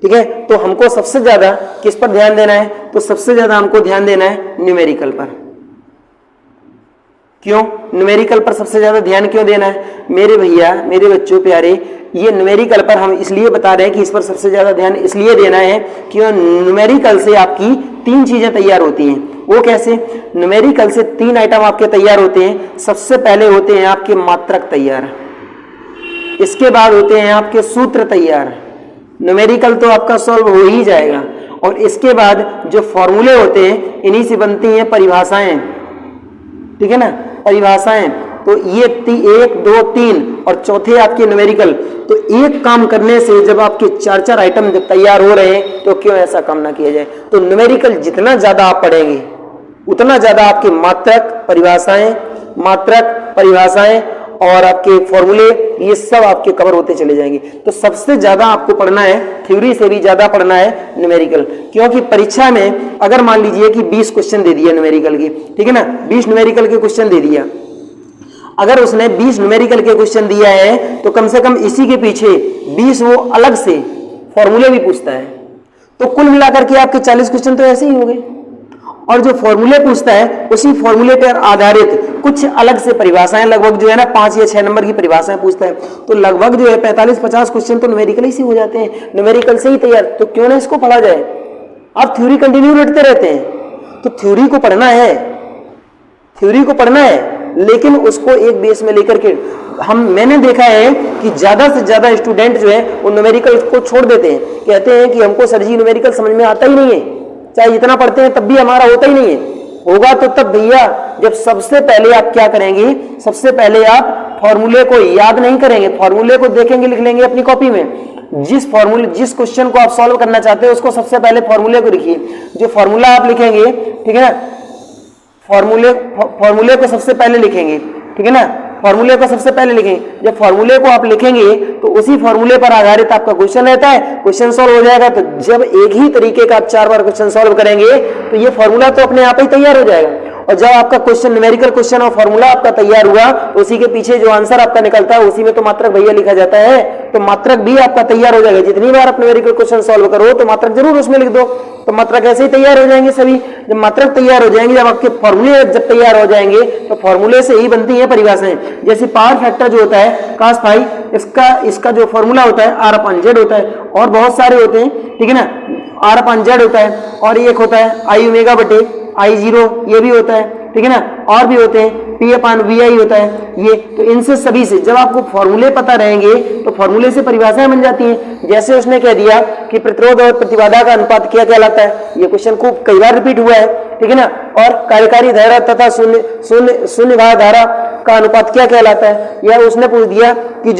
ठीक है। तो हमको सबसे ज्यादा किस पर ध्यान देना है, तो सबसे ज्यादा हमको ध्यान देना है न्यूमेरिकल पर। क्यों न्यूमेरिकल पर सबसे ज्यादा ध्यान क्यों देना है मेरे भैया, मेरे बच्चों प्यारे, ये न्यूमेरिकल पर हम इसलिए बता रहे हैं कि इस पर सबसे ज्यादा ध्यान इसलिए देना है कि न्यूमेरिकल से आपकी 3 चीजें तैयार होती हैं। वो कैसे, न्यूमेरिकल से 3 आइटम आपके तैयार होते हैं। सबसे पहले होते हैं आपके मात्रक तैयार, इसके बाद होते हैं आपके सूत्र तैयार, न्यूमेरिकल तो आपका सॉल्व हो ही जाएगा, और इसके बाद जो फॉर्मूले होते हैं इन्हीं से बनती हैं परिभाषाएं, ठीक है ना, परिभाषाएं। तो ये 1, 2, 3 और चौथे आपके न्यूमेरिकल। तो एक काम करने से जब आपके 4-4 आइटम जब तैयार हो रहे हैं तो क्यों ऐसा काम ना किया जाए। तो न्यूमेरिकल जितना ज्यादा आप पढ़ेंगे उतना ज्यादा आपके मात्रक परिभाषाएं और आपके फॉर्मूले ये सब आपके कवर होते चले जाएंगे। तो सबसे ज्यादा आपको पढ़ना है, थ्योरी से भी ज्यादा पढ़ना है न्यूमेरिकल, क्योंकि परीक्षा में अगर मान लीजिए कि 20 क्वेश्चन दे दिया न्यूमेरिकल के, ठीक है ना, 20 न्यूमेरिकल के क्वेश्चन दे दिया, अगर उसने 20 न्यूमेरिकल के क्वेश्चन दिया है तो कम से कम इसी के पीछे 20 वो अलग से फॉर्मूले भी पूछता है। तो कुल मिलाकर के आपके 40 क्वेश्चन तो ऐसे ही हो गए। और जो फॉर्मूले पूछता है उसी फॉर्मूले पर आधारित कुछ अलग से परिभाषाएं, लगभग जो है ना 5 या 6 नंबर की परिभाषाएं पूछता है। तो लगभग जो है 45-50 क्वेश्चन तो न्यूमेरिकल ही से हो जाते हैं, न्यूमेरिकल से ही तैयार। तो क्यों ना इसको पढ़ा जाए। आप थ्योरी कंटिन्यू रटते रहते हैं, तो थ्योरी को पढ़ना है, लेकिन उसको एक बेस में लेकर के मैंने देखा है कि ज्यादा से ज्यादा स्टूडेंट जो है वो न्यूमेरिकल को छोड़ देते हैं, कहते हैं कि हमको सर जी न्यूमेरिकल समझ में आता ही नहीं है, चाहे जितना पढ़ते हैं तब भी हमारा होता ही नहीं है। होगा तो तब भैया जब सबसे पहले आप क्या करेंगे, सबसे पहले आप फॉर्मूले को याद नहीं करेंगे, फॉर्मूले को देखेंगे, लिख लेंगे अपनी कॉपी में। जिस क्वेश्चन को आप सॉल्व करना चाहते हैं उसको सबसे पहले फॉर्मूले को लिखिए। जो फॉर्मूला आप लिखेंगे, ठीक है ना, फॉर्मूले को सबसे पहले लिखेंगे, ठीक है ना, फॉर्मूले को सबसे पहले लिखेंगे। जब फॉर्मूले को आप लिखेंगे तो उसी फॉर्मूले पर आधारित आपका क्वेश्चन रहता है, क्वेश्चन सॉल्व हो जाएगा। तो जब एक ही तरीके का आप 4 बार क्वेश्चन सॉल्व करेंगे तो ये फॉर्मूला तो अपने आप ही तैयार हो जाएगा। और जब आपका क्वेश्चन न्यूमेरिकल क्वेश्चन और फॉर्मूला आपका तैयार हुआ तो उसी के पीछे जो आंसर आपका निकलता है उसी में तो मात्रक भैया लिखा जाता है, तो मात्रक भी आपका तैयार हो जाएगा। जितनी बार आप न्यूमेरिकल क्वेश्चन सॉल्व करो तो मात्रक जरूर उसमें लिख दो, तो मात्रक ऐसे ही तैयार हो जाएंगे सभी। जब मात्रक तैयार हो जाएंगे, जब आपके फॉर्मूले जब तैयार हो जाएंगे तो फॉर्मूले से ही बनती है परिभाषाएं। जैसे पावर फैक्टर जो होता है cos फाई, इसका जो फॉर्मूला होता है r अपन z होता है, और बहुत सारे होते हैं, ठीक है ना, r अपन z होता है, और एक होता है i ओमेगा बटे I0, ये भी होता है, ठीक है ना, और भी होते हैं P अपन VI होता है ये। तो इनसे सभी से जब आपको फॉर्मूले पता रहेंगे तो फॉर्मूले से परिभाषाएं बन जाती हैं। जैसे उसने कह दिया कि प्रतिरोध और प्रतिबाधा का अनुपात क्या कहलाता है, ये क्वेश्चन को कई बार रिपीट हुआ है, ठीक है ना, और कार्यकारी धारा तथा शून्य धारा का अनुपात क्या कहलाता है, या उसने पूछ दिया कि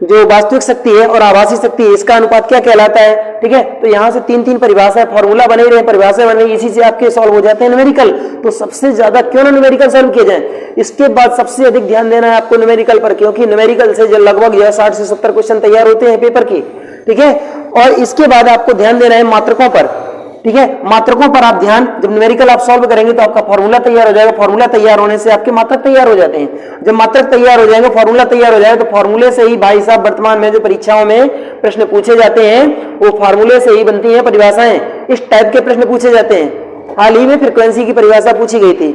जो वास्तविक शक्ति है और आभासी शक्ति है इसका अनुपात क्या कहलाता है, ठीक है। तो यहाँ से तीन परिभाषाएं, फॉर्मूला बने रहे, परिभाषाएं बन रही, इसी से आपके सॉल्व हो जाते हैं न्यूमेरिकल। तो सबसे ज्यादा क्यों ना न्यूमेरिकल सॉल्व किए जाए। इसके बाद सबसे अधिक ध्यान देना है आपको न्यूमेरिकल पर, क्योंकि न्यूमेरिकल से जो लगभग 60 से 70 क्वेश्चन तैयार होते हैं पेपर के, ठीक है। और इसके बाद आपको ध्यान देना है मात्रकों पर, ठीक है। मात्रकों पर आप ध्यान, जब न्यूमेरिकल आप सॉल्व करेंगे तो आपका फॉर्मूला तैयार हो जाएगा, फॉर्मूला तैयार होने से आपके मात्रक तैयार हो जाते हैं। जब मात्रक तैयार हो जाएंगे, फॉर्मूला तैयार हो जाएगा, तो फॉर्मूले से ही भाई साहब वर्तमान में जो परीक्षाओं में प्रश्न पूछे जाते हैं वो फॉर्मूले से ही बनती हैं परिभाषाएं। इस टाइप के प्रश्न पूछे जाते हैं। हाल ही में फ्रीक्वेंसी की परिभाषा पूछी गई थी,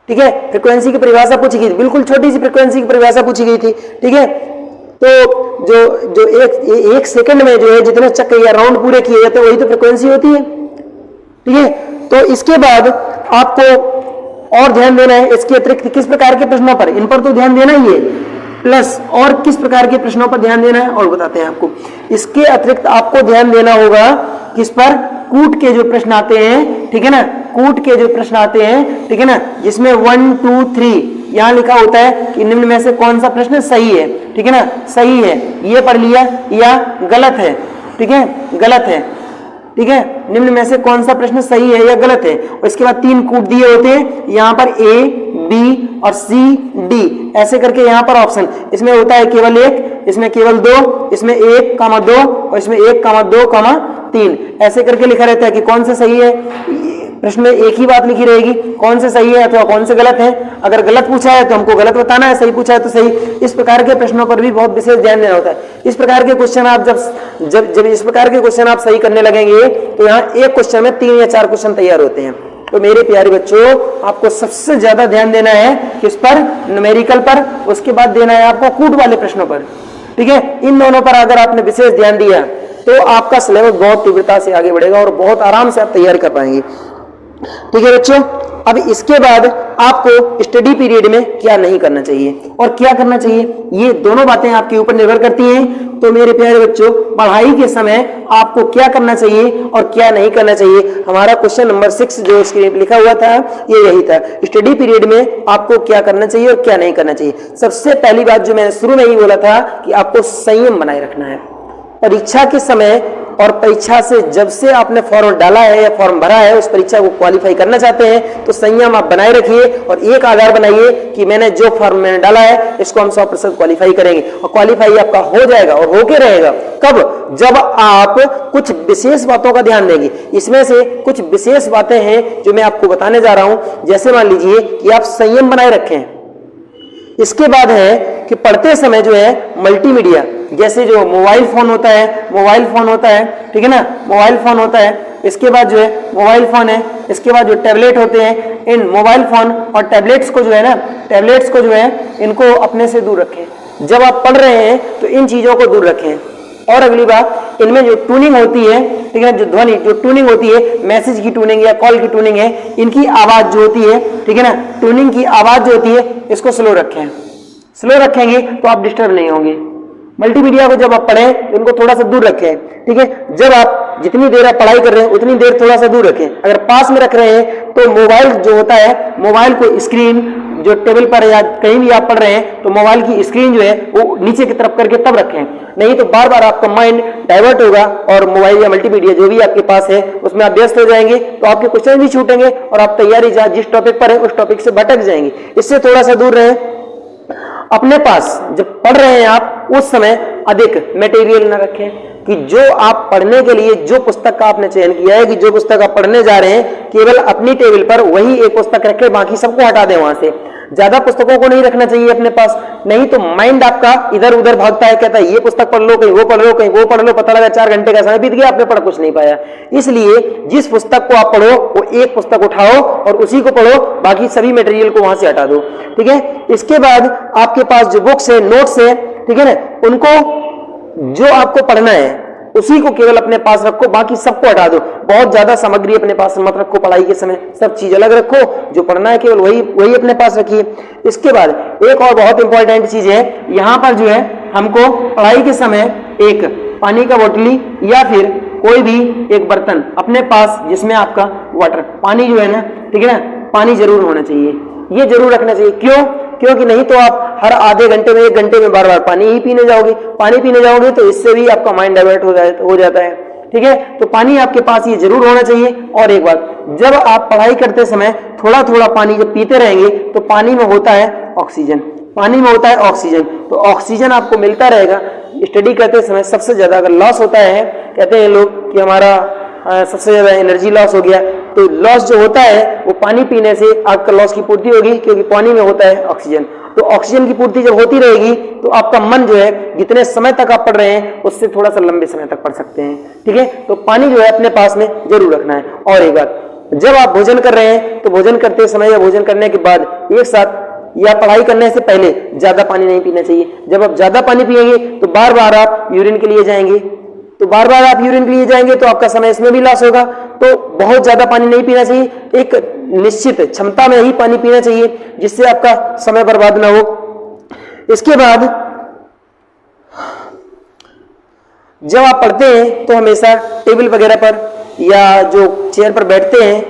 ठीक है, फ्रीक्वेंसी की परिभाषा पूछी गई थी, बिल्कुल छोटी सी फ्रीक्वेंसी की परिभाषा पूछी गई थी, ठीक है। तो जो एक सेकंड में जो है जितने चक्कर या राउंड पूरे किए जाते हैं वही तो फ्रीक्वेंसी होती है, ठीक है। तो इसके बाद आपको और ध्यान देना है इसके अतिरिक्त किस प्रकार के प्रश्नों पर, इन पर तो ध्यान देना ही है, प्लस और किस प्रकार के प्रश्नों पर ध्यान देना है और बताते हैं आपको। इसके अतिरिक्त आपको ध्यान देना होगा किस पर, कूट के जो प्रश्न आते हैं, ठीक है ना, कूट के जो प्रश्न आते हैं, ठीक है ना, जिसमें 1 2 3 यहां लिखा होता है कि निम्न में से कौन सा प्रश्न सही है, ठीक है ना, सही है ये पढ़ लिया या गलत है, ठीक है, गलत है, ठीक है, निम्न में से कौन सा प्रश्न सही है या गलत है। और इसके बाद 3 कूट दिए होते हैं, यहाँ पर A, B और C, D ऐसे करके यहाँ पर ऑप्शन, इसमें होता है केवल 1, इसमें केवल 2, इसमें 1, 2 और इसमें 1, 2, 3 ऐसे करके लिखा रहता है कि कौन सा सही है। प्रश्न में एक ही बात लिखी रहेगी, कौन से सही है अथवा कौन से गलत है। अगर गलत पूछा है तो हमको गलत बताना है, सही पूछा है तो सही। इस प्रकार के प्रश्नों पर भी बहुत विशेष ध्यान देना होता है। इस प्रकार के क्वेश्चन आप जब इस प्रकार के क्वेश्चन आप सही करने लगेंगे तो यहाँ एक क्वेश्चन में 3 या 4 क्वेश्चन तैयार होते हैं। तो मेरे प्यारे बच्चों, आपको सबसे ज्यादा ध्यान देना है किस पर, न्यूमेरिकल पर, उसके बाद देना है आपको कूट वाले प्रश्नों पर, ठीक है। इन दोनों पर अगर आपने विशेष ध्यान दिया तो आपका सिलेबस बहुत तीव्रता से आगे बढ़ेगा और बहुत आराम से आप तैयार कर पाएंगे, ठीक है बच्चों। अब इसके बाद आपको स्टडी पीरियड में क्या नहीं करना चाहिए और क्या करना चाहिए, ये दोनों बातें आपके ऊपर निर्भर करती हैं। तो मेरे प्यारे बच्चों, पढ़ाई के समय आपको क्या करना चाहिए और क्या नहीं करना चाहिए, हमारा क्वेश्चन नंबर 6 जो स्क्रीन पर लिखा हुआ था ये यही था। स्टडी पीरियड में आपको क्या करना चाहिए और क्या नहीं करना चाहिए। सबसे पहली बात जो मैंने शुरू में ही बोला था कि आपको संयम बनाए रखना है। परीक्षा के समय और परीक्षा से जब से आपने फॉर्म डाला है या फॉर्म भरा है, उस परीक्षा को क्वालिफाई करना चाहते हैं तो संयम आप बनाए रखिए और एक आधार बनाइए कि मैंने जो फॉर्म मैंने डाला है इसको हम 100% क्वालिफाई करेंगे। और क्वालिफाई आपका हो जाएगा और होके रहेगा। कब, जब आप कुछ विशेष बातों का ध्यान देंगे। इसमें से कुछ विशेष बातें हैं जो मैं आपको बताने जा रहा हूं। जैसे मान लीजिए कि आप संयम बनाए रखें। इसके बाद है कि पढ़ते समय जो है मल्टीमीडिया, जैसे जो मोबाइल फोन होता है, ठीक है ना, मोबाइल फोन होता है। इसके बाद जो है मोबाइल फोन है, इसके बाद जो टैबलेट होते हैं, इन मोबाइल फोन और टैबलेट्स को जो है इनको अपने से दूर रखें। जब आप पढ़ रहे हैं तो इन चीजों को दूर रखें। और अगली बात, इनमें जो ट्यूनिंग होती है, ठीक है, जो ध्वनि जो ट्यूनिंग होती है, मैसेज की ट्यूनिंग या कॉल की ट्यूनिंग है, इनकी आवाज जो होती है, ठीक है ना, ट्यूनिंग की आवाज जो होती है इसको स्लो रखें। स्लो रखेंगे तो आप डिस्टर्ब नहीं होंगे। मल्टीमीडिया को जब आप पढ़ें तो इनको थोड़ा सा दूर रखें, ठीक है। जब आप जितनी देर आप पढ़ाई कर रहे हैं उतनी देर थोड़ा सा दूर रखें। अगर पास में रख रहे हैं तो मोबाइल जो होता है, मोबाइल को स्क्रीन जो टेबल पर या कहीं भी आप पढ़ रहे हैं तो मोबाइल की स्क्रीन जो है वो नीचे की तरफ करके तब रखें, नहीं तो बार बार आपका माइंड डाइवर्ट होगा और मोबाइल या मल्टीमीडिया जो भी आपके पास है उसमें आप व्यस्त हो जाएंगे तो आपके क्वेश्चन भी छूटेंगे और आप तैयारी जिस टॉपिक पर है उस टॉपिक से भटक जाएंगे। इससे थोड़ा सा दूर रहें। अपने पास जब पढ़ रहे हैं आप उस समय अधिक मटेरियल न रखें, कि जो आप पढ़ने के लिए जो पुस्तक का आपने चयन किया है, कि जो पुस्तक आप पढ़ने जा रहे हैं, केवल अपनी टेबल पर वही एक पुस्तक रखें, बाकी सबको हटा दें वहां से। ज्यादा पुस्तकों को नहीं रखना चाहिए अपने पास, नहीं तो माइंड आपका इधर उधर भागता है, कहता है ये पुस्तक पढ़ लो, कहीं वो पढ़ लो, कहीं वो पढ़ लो, पता लगा 4 घंटे का समय बीत गया, आपने पढ़ कुछ नहीं पाया। इसलिए जिस पुस्तक को आप पढ़ो वो एक पुस्तक उठाओ और उसी को पढ़ो, बाकी सभी मटेरियल को वहां से हटा दो, ठीक है। इसके बाद आपके पास जो बुक्स है, नोट्स है, ठीक है ना, उनको जो आपको पढ़ना है उसी को केवल अपने पास रखो, बाकी सबको हटा दो। बहुत ज्यादा सामग्री अपने पास मत रखो पढ़ाई के समय, सब चीज अलग रखो, जो पढ़ना है केवल वही अपने पास रखिए। इसके बाद एक और बहुत इंपॉर्टेंट चीज है, यहां पर जो है हमको पढ़ाई के समय एक पानी का बोतली या फिर कोई भी एक बर्तन अपने पास जिसमें आपका वाटर पानी जो है ना, ठीक है ना, पानी जरूर होना चाहिए, ये जरूर रखना चाहिए। क्यों? क्योंकि नहीं तो आप हर आधे घंटे में 1 घंटे में बार बार पानी ही पीने जाओगे, पानी पीने जाओगे तो इससे भी आपका माइंड डाइवर्ट हो जाता है, ठीक है। तो पानी आपके पास ये जरूर होना चाहिए। और एक बात, जब आप पढ़ाई करते समय थोड़ा थोड़ा पानी जब पीते रहेंगे तो पानी में होता है ऑक्सीजन, पानी में होता है ऑक्सीजन, तो ऑक्सीजन आपको मिलता रहेगा। स्टडी करते समय सबसे ज्यादा अगर लॉस होता है, कहते हैं लोग कि हमारा सबसे ज्यादा एनर्जी लॉस हो गया, तो लॉस जो होता है वो पानी पीने से आपका लॉस की पूर्ति होगी, क्योंकि पानी में होता है ऑक्सीजन। तो ऑक्सीजन की पूर्ति जब होती रहेगी तो आपका मन जो है जितने समय तक आप पढ़ रहे हैं उससे थोड़ा सा लंबे समय तक पढ़ सकते हैं, ठीक है। तो पानी जो है अपने पास में जरूर रखना है। और एक बात, जब आप भोजन कर रहे हैं तो भोजन करते समय या भोजन करने के बाद एक साथ या पढ़ाई करने से पहले ज्यादा पानी नहीं पीना चाहिए। जब आप ज्यादा पानी पिएंगे तो बार बार आप यूरिन के लिए जाएंगे, तो आपका समय इसमें भी लॉस होगा। तो बहुत ज्यादा पानी नहीं पीना चाहिए, एक निश्चित क्षमता में ही पानी पीना चाहिए, जिससे आपका समय बर्बाद ना हो। इसके बाद जब आप पढ़ते हैं तो हमेशा टेबल वगैरह पर या जो चेयर पर बैठते हैं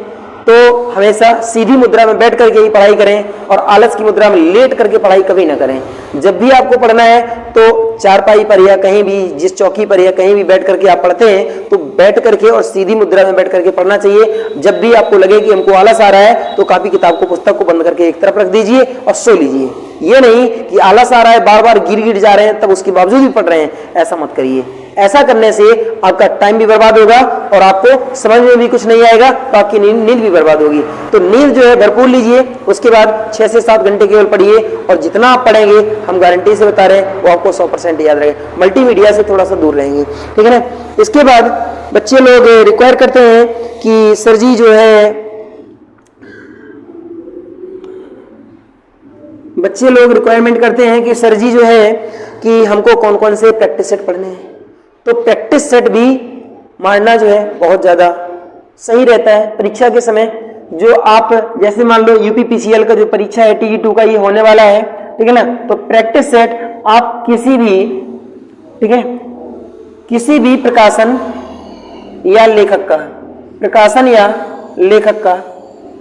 तो हमेशा सीधी मुद्रा में बैठ करके ही पढ़ाई करें, और आलस की मुद्रा में लेट करके पढ़ाई कभी ना करें। जब भी आपको पढ़ना है तो चारपाई पर या कहीं भी, जिस चौकी पर या कहीं भी बैठ करके आप पढ़ते हैं तो बैठ करके और सीधी मुद्रा में बैठ करके पढ़ना चाहिए। जब भी आपको लगे कि हमको आलस आ रहा है तो कॉपी किताब को, पुस्तक को बंद करके एक तरफ रख दीजिए और सो लीजिए। ये नहीं कि आलस आ रहा है, बार बार गिर जा रहे हैं, तब उसके बावजूद भी पढ़ रहे हैं, ऐसा मत करिए। ऐसा करने से आपका टाइम भी बर्बाद होगा और आपको समझ में भी कुछ नहीं आएगा, तो आपकी नींद भी बर्बाद होगी। तो नींद जो है भरपूर लीजिए, उसके बाद 6 से 7 घंटे केवल पढ़िए, और जितना आप पढ़ेंगे हम गारंटी से बता रहे हैं वो आपको 100% याद रहेगा। मल्टीमीडिया से थोड़ा सा दूर रहेंगे, ठीक है ना। इसके बाद बच्चे लोग रिक्वायर करते हैं कि सर जी जो है, बच्चे लोग रिक्वायरमेंट करते हैं कि सर जी जो है कि हमको कौन कौन से प्रैक्टिस सेट पढ़ने हैं। तो प्रैक्टिस सेट भी मारना जो है बहुत ज्यादा सही रहता है परीक्षा के समय। जो आप जैसे मान लो यूपीपीसीएल का जो परीक्षा है TE2 का, ये होने वाला है, ठीक है ना। तो प्रैक्टिस सेट आप किसी भी, ठीक है, किसी भी प्रकाशन या लेखक का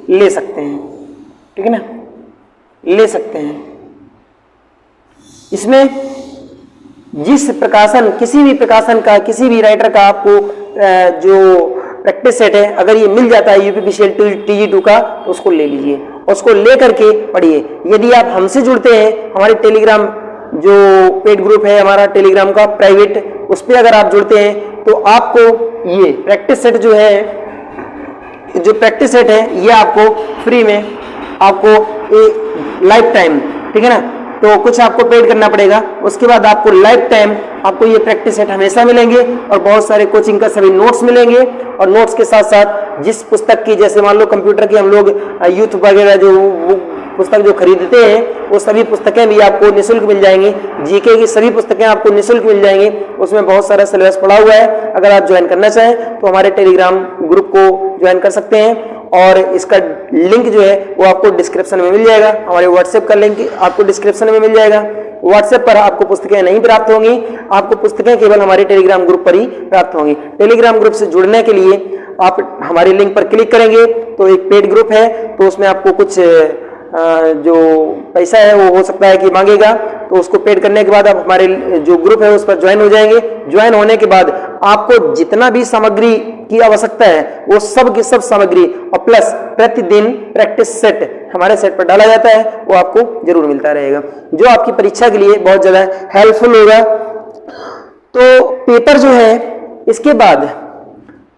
ले सकते हैं, ठीक है ना, ले सकते हैं। इसमें जिस प्रकाशन, किसी भी प्रकाशन का, किसी भी राइटर का आपको जो प्रैक्टिस सेट है, अगर ये मिल जाता है यूपीपीसीएल TE2 का, तो उसको ले लीजिए, उसको ले करके पढ़िए। यदि आप हमसे जुड़ते हैं, हमारे टेलीग्राम जो पेड ग्रुप है हमारा टेलीग्राम का प्राइवेट, उस पर अगर आप जुड़ते हैं तो आपको ये प्रैक्टिस सेट जो प्रैक्टिस सेट है ये आपको फ्री में, आपको लाइफ टाइम, ठीक है ना। तो कुछ आपको पेड करना पड़ेगा, उसके बाद आपको लाइफ टाइम आपको ये प्रैक्टिस सेट हमेशा मिलेंगे, और बहुत सारे कोचिंग का सभी नोट्स मिलेंगे। और नोट्स के साथ साथ जिस पुस्तक की, जैसे मान लो कंप्यूटर की हम लोग यूथ वगैरह जो पुस्तक जो खरीदते हैं, वो सभी पुस्तकें भी आपको निःशुल्क मिल जाएंगी। जीके की सभी पुस्तकें आपको निःशुल्क मिल जाएंगी, उसमें बहुत सारा सिलेबस पड़ा हुआ है। अगर आप ज्वाइन करना चाहें तो हमारे टेलीग्राम ग्रुप को ज्वाइन कर सकते हैं, और इसका लिंक जो है वो आपको डिस्क्रिप्शन में मिल जाएगा। हमारे व्हाट्सएप का लिंक आपको डिस्क्रिप्शन में मिल जाएगा। व्हाट्सएप पर आपको पुस्तकें नहीं प्राप्त होंगी, आपको पुस्तकें केवल हमारे टेलीग्राम ग्रुप पर ही प्राप्त होंगी। टेलीग्राम ग्रुप से जुड़ने के लिए आप हमारे लिंक पर क्लिक करेंगे तो एक पेड ग्रुप है, तो उसमें आपको कुछ जो पैसा है वो हो सकता है कि मांगेगा, तो उसको पेड करने के बाद आप हमारे जो ग्रुप है उस पर ज्वाइन हो जाएंगे। ज्वाइन होने के बाद आपको जितना भी सामग्री की आवश्यकता है वो सब की सब सामग्री और प्लस प्रतिदिन प्रैक्टिस सेट हमारे सेट पर डाला जाता है, वो आपको जरूर मिलता रहेगा, जो आपकी परीक्षा के लिए बहुत ज्यादा हेल्पफुल होगा। तो पेपर जो है इसके बाद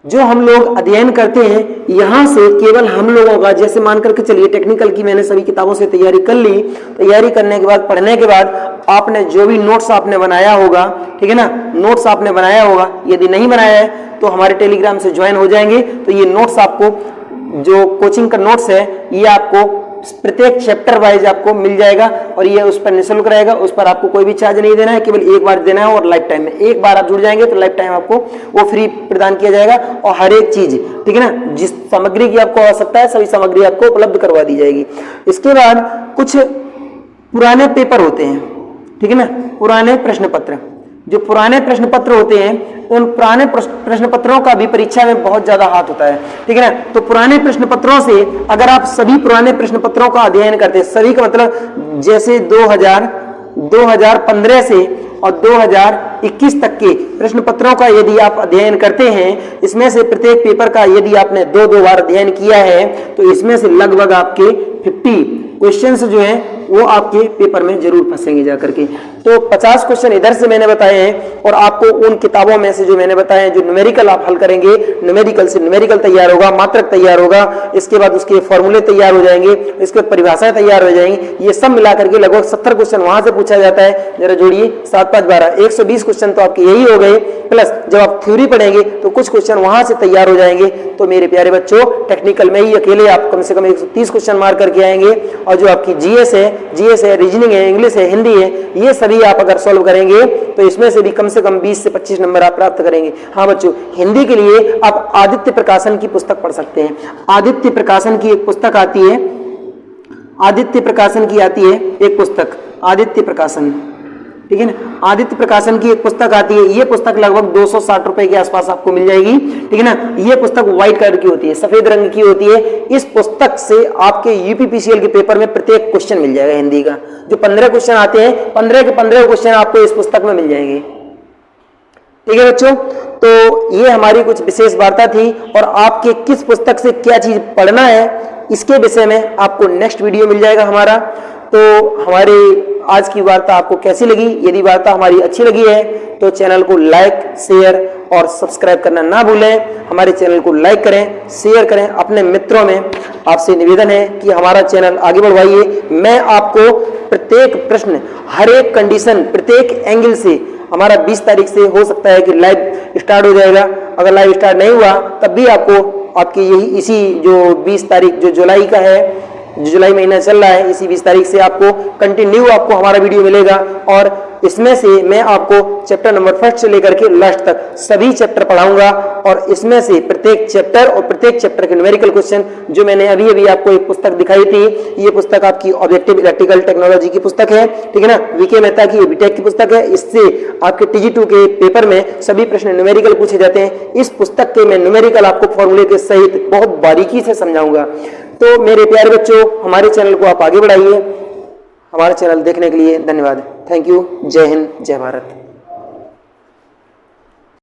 जो हम लोग अध्ययन करते हैं यहां से केवल हम लोगों का, जैसे मान करके चलिए टेक्निकल की मैंने सभी किताबों से तैयारी कर ली, तैयारी करने के बाद पढ़ने के बाद आपने जो भी नोट्स आपने बनाया होगा, ठीक है ना, नोट्स आपने बनाया होगा, यदि नहीं बनाया है तो हमारे टेलीग्राम से ज्वाइन हो जाएंगे, तो ये नोट्स आपको, जो कोचिंग का नोट्स है ये आपको प्रत्येक चैप्टर वाइज आपको मिल जाएगा और ये उस पर निःशुल्क रहेगा, उस पर आपको कोई भी चार्ज नहीं देना है, केवल एक बार देना है और लाइफ टाइम में, एक बार आप जुड़ जाएंगे तो लाइफ टाइम आपको वो फ्री प्रदान किया जाएगा और हर एक चीज, ठीक है ना, जिस सामग्री की आपको आवश्यकता है सभी सामग्री आपको उपलब्ध करवा दी जाएगी। इसके बाद कुछ पुराने पेपर होते हैं, ठीक है ना, पुराने प्रश्न पत्र, जो पुराने प्रश्न पत्र होते हैं उन पुराने प्रश्न पत्रों का भी परीक्षा में बहुत ज्यादा हाथ होता है, ठीक है ना। तो पुराने प्रश्न पत्रों से अगर आप सभी पुराने प्रश्न पत्रों का अध्ययन करते हैं, सभी का मतलब जैसे 2015 से और 2021 तक के प्रश्न पत्रों का यदि आप अध्ययन करते हैं, इसमें से प्रत्येक पेपर का यदि आपने दो बार अध्ययन किया है तो इसमें से लगभग आपके 50 क्वेश्चंस जो हैं वो आपके पेपर में जरूर फंसेंगे जाकर के। तो 50 क्वेश्चन इधर से मैंने बताए हैं और आपको उन किताबों में से जो मैंने बताए हैं, जो न्यूमेरिकल आप हल करेंगे, न्यूमेरिकल से न्यूमेरिकल तैयार होगा, मात्रक तैयार होगा, इसके बाद उसके फॉर्मूले तैयार हो जाएंगे, इसके बाद परिभाषाएं तैयार हो जाएंगी, ये सब मिलाकर के लगभग 70 क्वेश्चन वहां से पूछा जाता है। जरा जोड़िए 7 5 12 120 क्वेश्चन तो आपके यही हो गए, प्लस जब आप थ्योरी पढ़ेंगे तो कुछ क्वेश्चन वहां से तैयार हो जाएंगे। तो मेरे प्यारे बच्चों, टेक्निकल में ही अकेले आप कम से कम 130 क्वेश्चन मार करके आएंगे और जो आपकी जीएस है, रीजनिंग है, इंग्लिश है, हिंदी है, ये सभी आप अगर सॉल्व करेंगे तो इसमें से भी कम से कम 20 से 25 नंबर आप प्राप्त करेंगे। हाँ बच्चों, हिंदी के लिए आप आदित्य प्रकाशन की पुस्तक पढ़ सकते हैं। आदित्य प्रकाशन की एक पुस्तक आती है, आदित्य प्रकाशन की आती है एक पुस्तक, आदित्य प्रकाशन, ठीक है ना, आदित्य प्रकाशन की एक पुस्तक आती है। ये पुस्तक लगभग 260 रुपए के आसपास आपको मिल जाएगी, ठीक है ना। ये पुस्तक व्हाइट कलर की होती है, सफेद रंग की होती है। इस पुस्तक से आपके यूपीपीसीएल के पेपर में प्रत्येक क्वेश्चन मिल जाएगा हिंदी का, जो 15 क्वेश्चन आते हैं, 15 के 15 क्वेश्चन आपको इस पुस्तक में मिल जाएंगे, ठीक है बच्चों। तो ये हमारी कुछ विशेष वार्ता थी और आपके किस पुस्तक से क्या चीज पढ़ना है इसके विषय में आपको नेक्स्ट वीडियो मिल जाएगा हमारा। तो हमारी आज की वार्ता आपको कैसी लगी? यदि वार्ता हमारी अच्छी लगी है तो चैनल को लाइक, शेयर और सब्सक्राइब करना ना भूलें। हमारे चैनल को लाइक करें, शेयर करें अपने मित्रों में। आपसे निवेदन है कि हमारा चैनल आगे बढ़वाइए। मैं आपको प्रत्येक प्रश्न, हर एक कंडीशन, प्रत्येक एंगल से, हमारा 20 तारीख से हो सकता है कि लाइव स्टार्ट हो जाएगा। अगर लाइव स्टार्ट नहीं हुआ तब भी आपको आपकी यही इसी जो 20 तारीख जो जुलाई का है, जो जुलाई महीना चल रहा है, इसी 20 तारीख से आपको कंटिन्यू आपको हमारा वीडियो मिलेगा और इसमें से मैं आपको चैप्टर नंबर 1 से लेकर के लास्ट तक सभी चैप्टर पढ़ाऊंगा और इसमें से प्रत्येक चैप्टर और प्रत्येक चैप्टर के न्यूमेरिकल क्वेश्चन, जो मैंने अभी आपको एक पुस्तक दिखाई थी, ये पुस्तक आपकी ऑब्जेक्टिव इलेक्ट्रिकल टेक्नोलॉजी की पुस्तक है, ठीक है ना, वीके मेहता की बीटेक की पुस्तक है। इससे आपके TG2 के पेपर में सभी प्रश्न न्यूमेरिकल पूछे जाते हैं। इस पुस्तक के मैं न्यूमेरिकल आपको फॉर्मूले के सहित बहुत बारीकी से समझाऊंगा। तो मेरे प्यारे बच्चों, हमारे चैनल को आप आगे बढ़ाइए। हमारा चैनल देखने के लिए धन्यवाद। Thank you. जय हिंद, जय भारत।